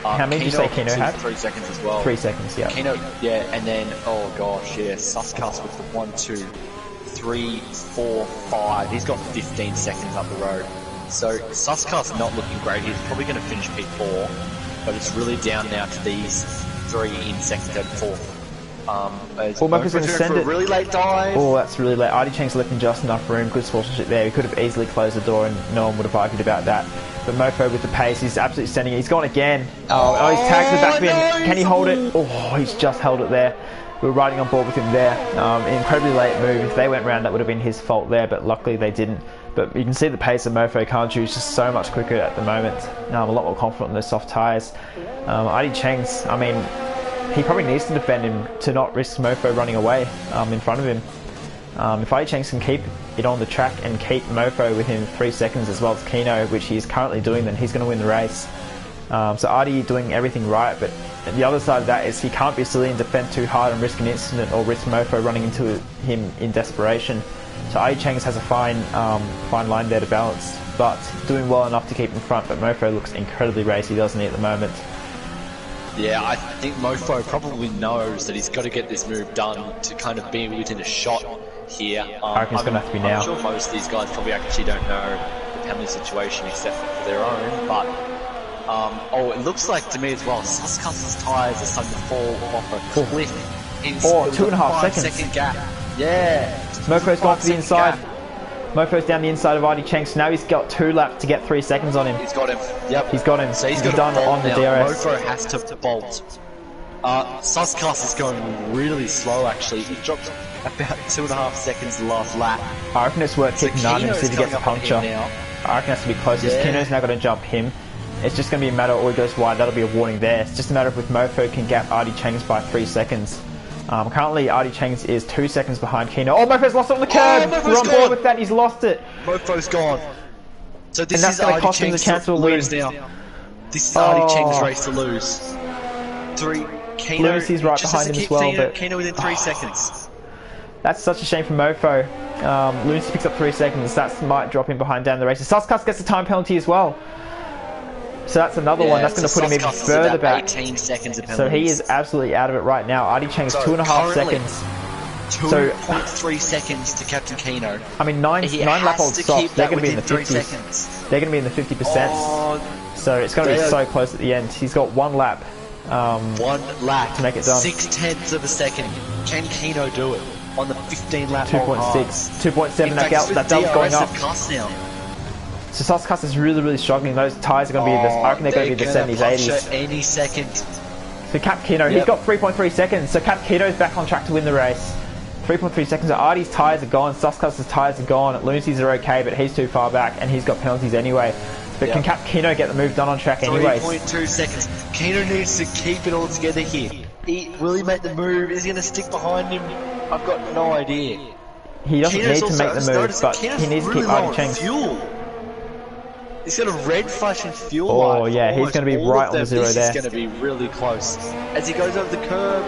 How many did you say Kino had? 3 seconds as well. 3 seconds, yeah. Kino, and then, oh gosh, yeah, Suskas with the 1, 2, 3, 4, 5. He's got 15 seconds up the road. So Suskas not looking great. He's probably going to finish P4, but it's really down now to these 3 in second, third, fourth. Mofo's going to send it. A really late dive. Oh, that's really late. Artie Changs left him just enough room. Good sportsmanship there. He could have easily closed the door and no one would have argued about that. But Mofo with the pace, he's absolutely sending it. He's gone again. Oh, he's tagged the back bin. Can he hold it? Oh, he's just held it there. We were riding on board with him there. Incredibly late move. If they went round, that would have been his fault there, but luckily they didn't. But you can see the pace of Mofo, can't you? He's just so much quicker at the moment. A lot more confident on those soft tyres. Artie Changs, I mean, he probably needs to defend him to not risk Mofo running away in front of him. If Artie Changs can keep it on the track and keep Mofo within 3 seconds as well as Kino, which he's currently doing, then he's going to win the race. So Artie doing everything right, but the other side of that is he can't be silly and defend too hard and risk an incident or risk Mofo running into him in desperation. So Artie Changs has a fine line there to balance, but doing well enough to keep in front. But Mofo looks incredibly racy, doesn't he, at the moment? Yeah, I think Mofo probably knows that he's got to get this move done to kind of be within a shot here. I reckon it's going to have to be now. I'm sure most of these guys probably actually don't know the penalty situation except for their own, but it looks like to me as well, Suskas' tyres are starting to fall off a cliff. 2.5 seconds. Second gap. Yeah. Mofo's gone to the inside. Mofo's down the inside of Artie Changs. Now he's got 2 laps to get 3 seconds on him. He's got him. Yep. He's got him. So he's done on the DRS. Mofo has to bolt. Suskas is going really slow actually. He dropped about 2.5 seconds the last lap. I reckon it's worth kicking none and see if he gets a puncture. I reckon it has to be close because Kino's now got to jump him. It's just going to be a matter of, he goes wide, that'll be a warning there. It's just a matter of if Mofo can gap Artie Changs by 3 seconds. Currently, Artie Changs is 2 seconds behind Kino. Oh, Mofo's lost it on the curb! We're on board with that, he's lost it! Mofo's gone. So this that's is going to Artie cost him the Changs chance to win. now. This is Artie Changs' race to lose. Kino, Lewis is right behind him as well, but... Kino within 3 seconds. That's such a shame for Mofo. Lunacy picks up 3 seconds. That might drop him behind down the race. Suskas gets a time penalty as well. So that's another one. That's going to put him even further back. 18 seconds of so he is absolutely out of it right now. Artie Chang's 2.5 seconds. 2.3 seconds to Captain Kino. I mean, nine lap-olds soft. They're going to be in the 50s. Seconds. They're going to be in the 50%. So it's going to be so close at the end. He's got 1 lap. 1 lap to make it done. 0.6 of a second. Can Kino do it on the 15 lap? 2.6, 2.7. That does going up. So Suskas is really struggling. Those tyres are going to be I reckon they're going to be the 70s, 80s. Any second. So Cap Kino, he's got 3.3 seconds. So Cap Kino's back on track to win the race. 3.3 seconds. So Artie's tyres are gone. Suskas' tyres are gone. Lunacy's are okay, but he's too far back, and he's got penalties anyway. But can Cap Kino get the move done on track anyways? 3.2 seconds. Kino needs to keep it all together here. Will he make the move? Is he going to stick behind him? I've got no idea. He doesn't need to make the move, but he needs to keep Artie Chang. He's got a red flashing fuel light. Oh yeah, he's going to be right on the zero there. This is going to be really close. As he goes over the curb.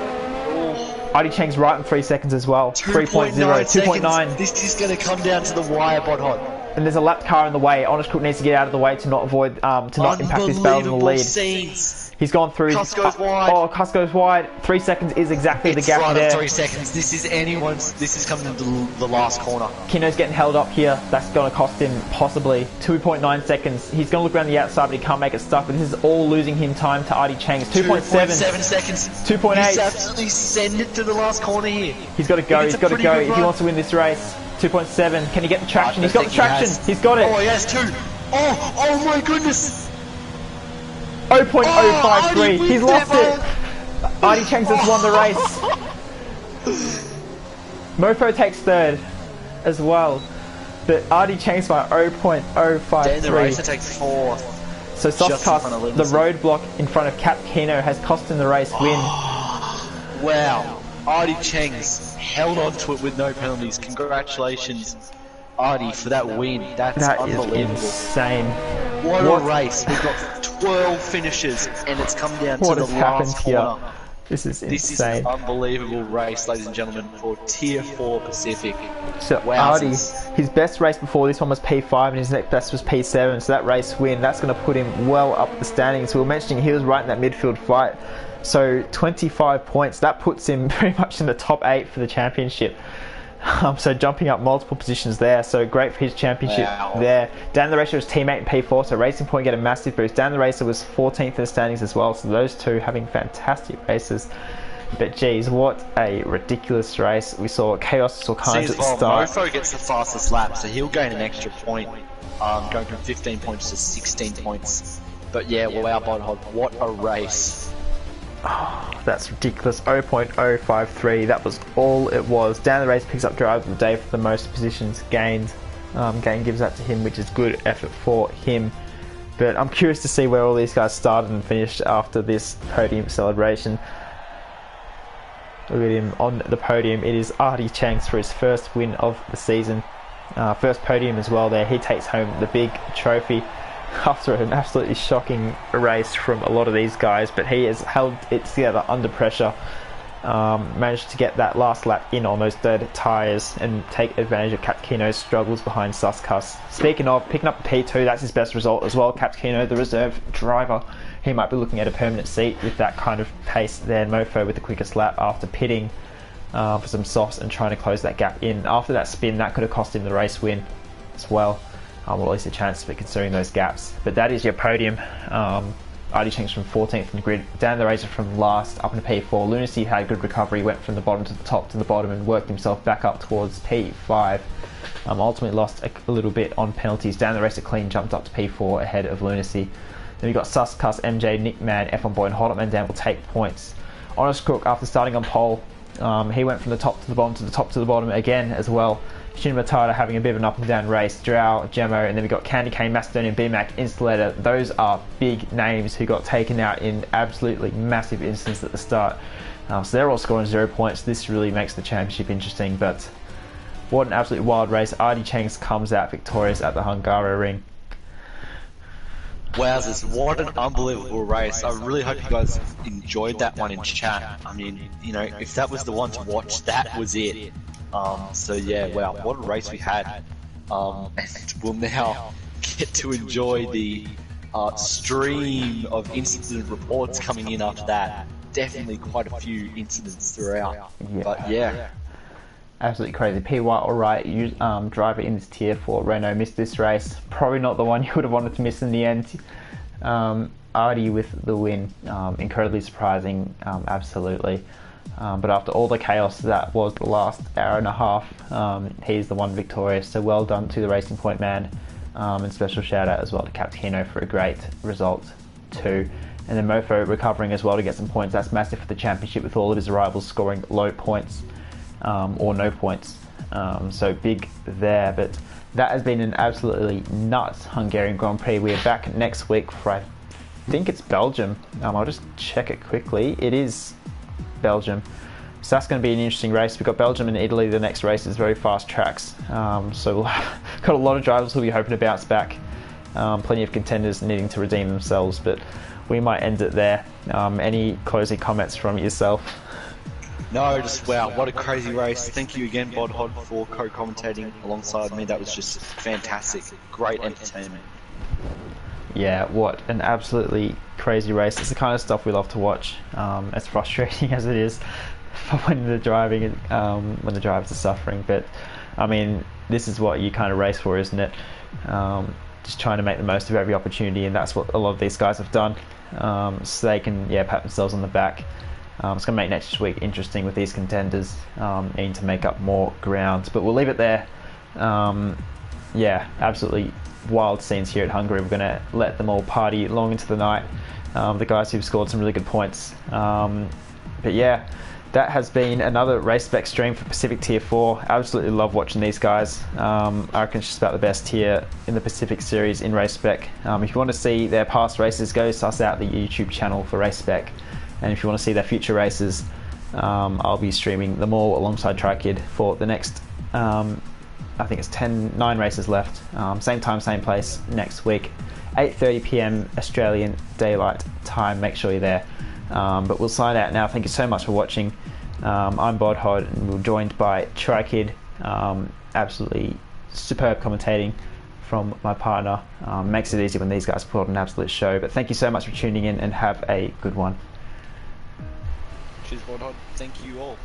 Artie Chang's right in 3 seconds as well. 3.0, 2.9. This is going to come down to the wire, Bodhot. And there's a lapped car in the way. Honest Crook needs to get out of the way to not avoid, to not impact this battle in the lead. Scenes. He's gone through. Cuss goes wide. Oh, Cuss goes wide. 3 seconds is exactly the gap there. 3 seconds. This is coming into the last corner. Kino's getting held up here. That's going to cost him possibly 2.9 seconds. He's going to look around the outside, but he can't make it stuck. But this is all losing him time to Artie Chang's 2.7 seconds. 2.8. He's absolutely send it to the last corner here. He's got to go. He's got to go if he wants to win this race. 2.7. Can he get the traction? He's got the traction. He's got it. Oh, he has 2. Oh my goodness. 0.053. He's lost it. Artie Chang's has won the race. Mofo takes 3rd as well. But Artie Chang's by 0.053. Dan the racer takes 4th. So Suskas, the roadblock in front of Cap Kino, has cost him the race win. Wow. Artie Chang's held on to it with no penalties. Congratulations, Artie, for that win. That's unbelievable. Is insane. What a race. We've got 12 finishes, and it's come down to the last corner. Here? This is insane. This is an unbelievable race, ladies and gentlemen, for Tier 4 Pacific. So Artie, his best race before this one was P5, and his next best was P7. So that race win, that's going to put him well up the standings. We were mentioning he was right in that midfield fight. So 25 points, that puts him pretty much in the top 8 for the championship. So jumping up multiple positions there, so great for his championship there. Dan the Racer was teammate in P4, so Racing Point get a massive boost. Dan the Racer was 14th in the standings as well, so those two having fantastic races. But geez, what a ridiculous race. We saw Chaos Sulkans at the start. Mofo gets the fastest lap, so he'll gain an extra point, going from 15 points to 16 points. But yeah, wow, Bodhod, what a race. Oh, that's ridiculous. 0.053. That was all it was. Dan the Race picks up driver of the day for the most positions gained. Gain gives that to him, which is good effort for him. But I'm curious to see where all these guys started and finished after this podium celebration. Look at him on the podium. It is Artie Chang's for his first win of the season. First podium as well there. He takes home the big trophy after an absolutely shocking race from a lot of these guys, but he has held it together under pressure. Managed to get that last lap in on those dead tyres and take advantage of Capkino's struggles behind Suskas. Speaking of picking up the P2, that's his best result as well. Capkino, the reserve driver, he might be looking at a permanent seat with that kind of pace there. Mofo with the quickest lap after pitting for some softs and trying to close that gap in. After that spin, that could have cost him the race win as well. Well, at least a chance for considering those gaps. But that is your podium. Artie Chang's from 14th in the grid. Dan the Racer from last up into P4. Lunacy had good recovery, went from the bottom to the top to the bottom and worked himself back up towards P5. Ultimately lost a little bit on penalties. Dan the Racer clean jumped up to P4 ahead of Lunacy. Then we got Suskas, MJ, Nickman, F1 Boy and Hotman Dan will take points. Honest Crook, after starting on pole, he went from the top to the bottom to the top to the bottom again as well. Shin Matata having a bit of an up and down race, Drow, Gemmo, and then we got Candy Cane, Macedonian, BMAC, Installator. Those are big names who got taken out in absolutely massive instances at the start. So they're all scoring 0 points. This really makes the championship interesting, but what an absolute wild race. Artie Chang's comes out victorious at the Hungary ring. Wowzers, what an unbelievable race. I really hope you guys enjoyed that one in chat. I mean, you know, if that was the one to watch, that was it. So yeah, wow, what a race we had. And we'll now get to enjoy the stream of incident reports coming in after that. Definitely quite a few incidents throughout. Yeah. But yeah. Absolutely crazy. PY, alright, driver in this tier 4 Renault missed this race. Probably not the one you would have wanted to miss in the end. Artie with the win, incredibly surprising, absolutely. But after all the chaos that was the last hour and a half, he's the one victorious. So well done to the Racing Point man, and special shout out as well to Captino for a great result too. And then Mofo recovering as well to get some points. That's massive for the championship with all of his rivals scoring low points, or no points. So big there. But that has been an absolutely nuts Hungarian Grand Prix. We are back next week for, I think it's Belgium. I'll just check it quickly. It is Belgium. So that's going to be an interesting race. We've got Belgium and Italy. The next race is very fast tracks. So we'll got a lot of drivers who'll be hoping to bounce back. Plenty of contenders needing to redeem themselves, but we might end it there. Any closing comments from yourself? No, just wow, what a crazy race. Thank you again, Bod Hod, for co-commentating alongside me. That was just fantastic. Great entertainment. Yeah, what an absolutely crazy race. It's the kind of stuff we love to watch, as frustrating as it is when the drivers are suffering. But I mean, this is what you kind of race for, isn't it? Just trying to make the most of every opportunity, and that's what a lot of these guys have done, so they can pat themselves on the back. It's going to make next week interesting with these contenders needing to make up more ground. But we'll leave it there. Absolutely wild scenes here at Hungary. We're going to let them all party long into the night. The guys who've scored some really good points. But yeah, that has been another Race Spec stream for Pacific Tier 4. Absolutely love watching these guys. I reckon it's just about the best tier in the Pacific Series in Race Spec. If you want to see their past races, go suss out the YouTube channel for Race Spec. And if you want to see their future races, I'll be streaming them all alongside TriKid for the next, I think it's 9 races left. Same time, same place next week. 8:30 PM Australian Daylight Time. Make sure you're there. But we'll sign out now. Thank you so much for watching. I'm Bod Hod, and we're joined by TriKid. Absolutely superb commentating from my partner. Makes it easy when these guys put on an absolute show. But thank you so much for tuning in, and have a good one. Cheers, Bod Hod. Thank you all.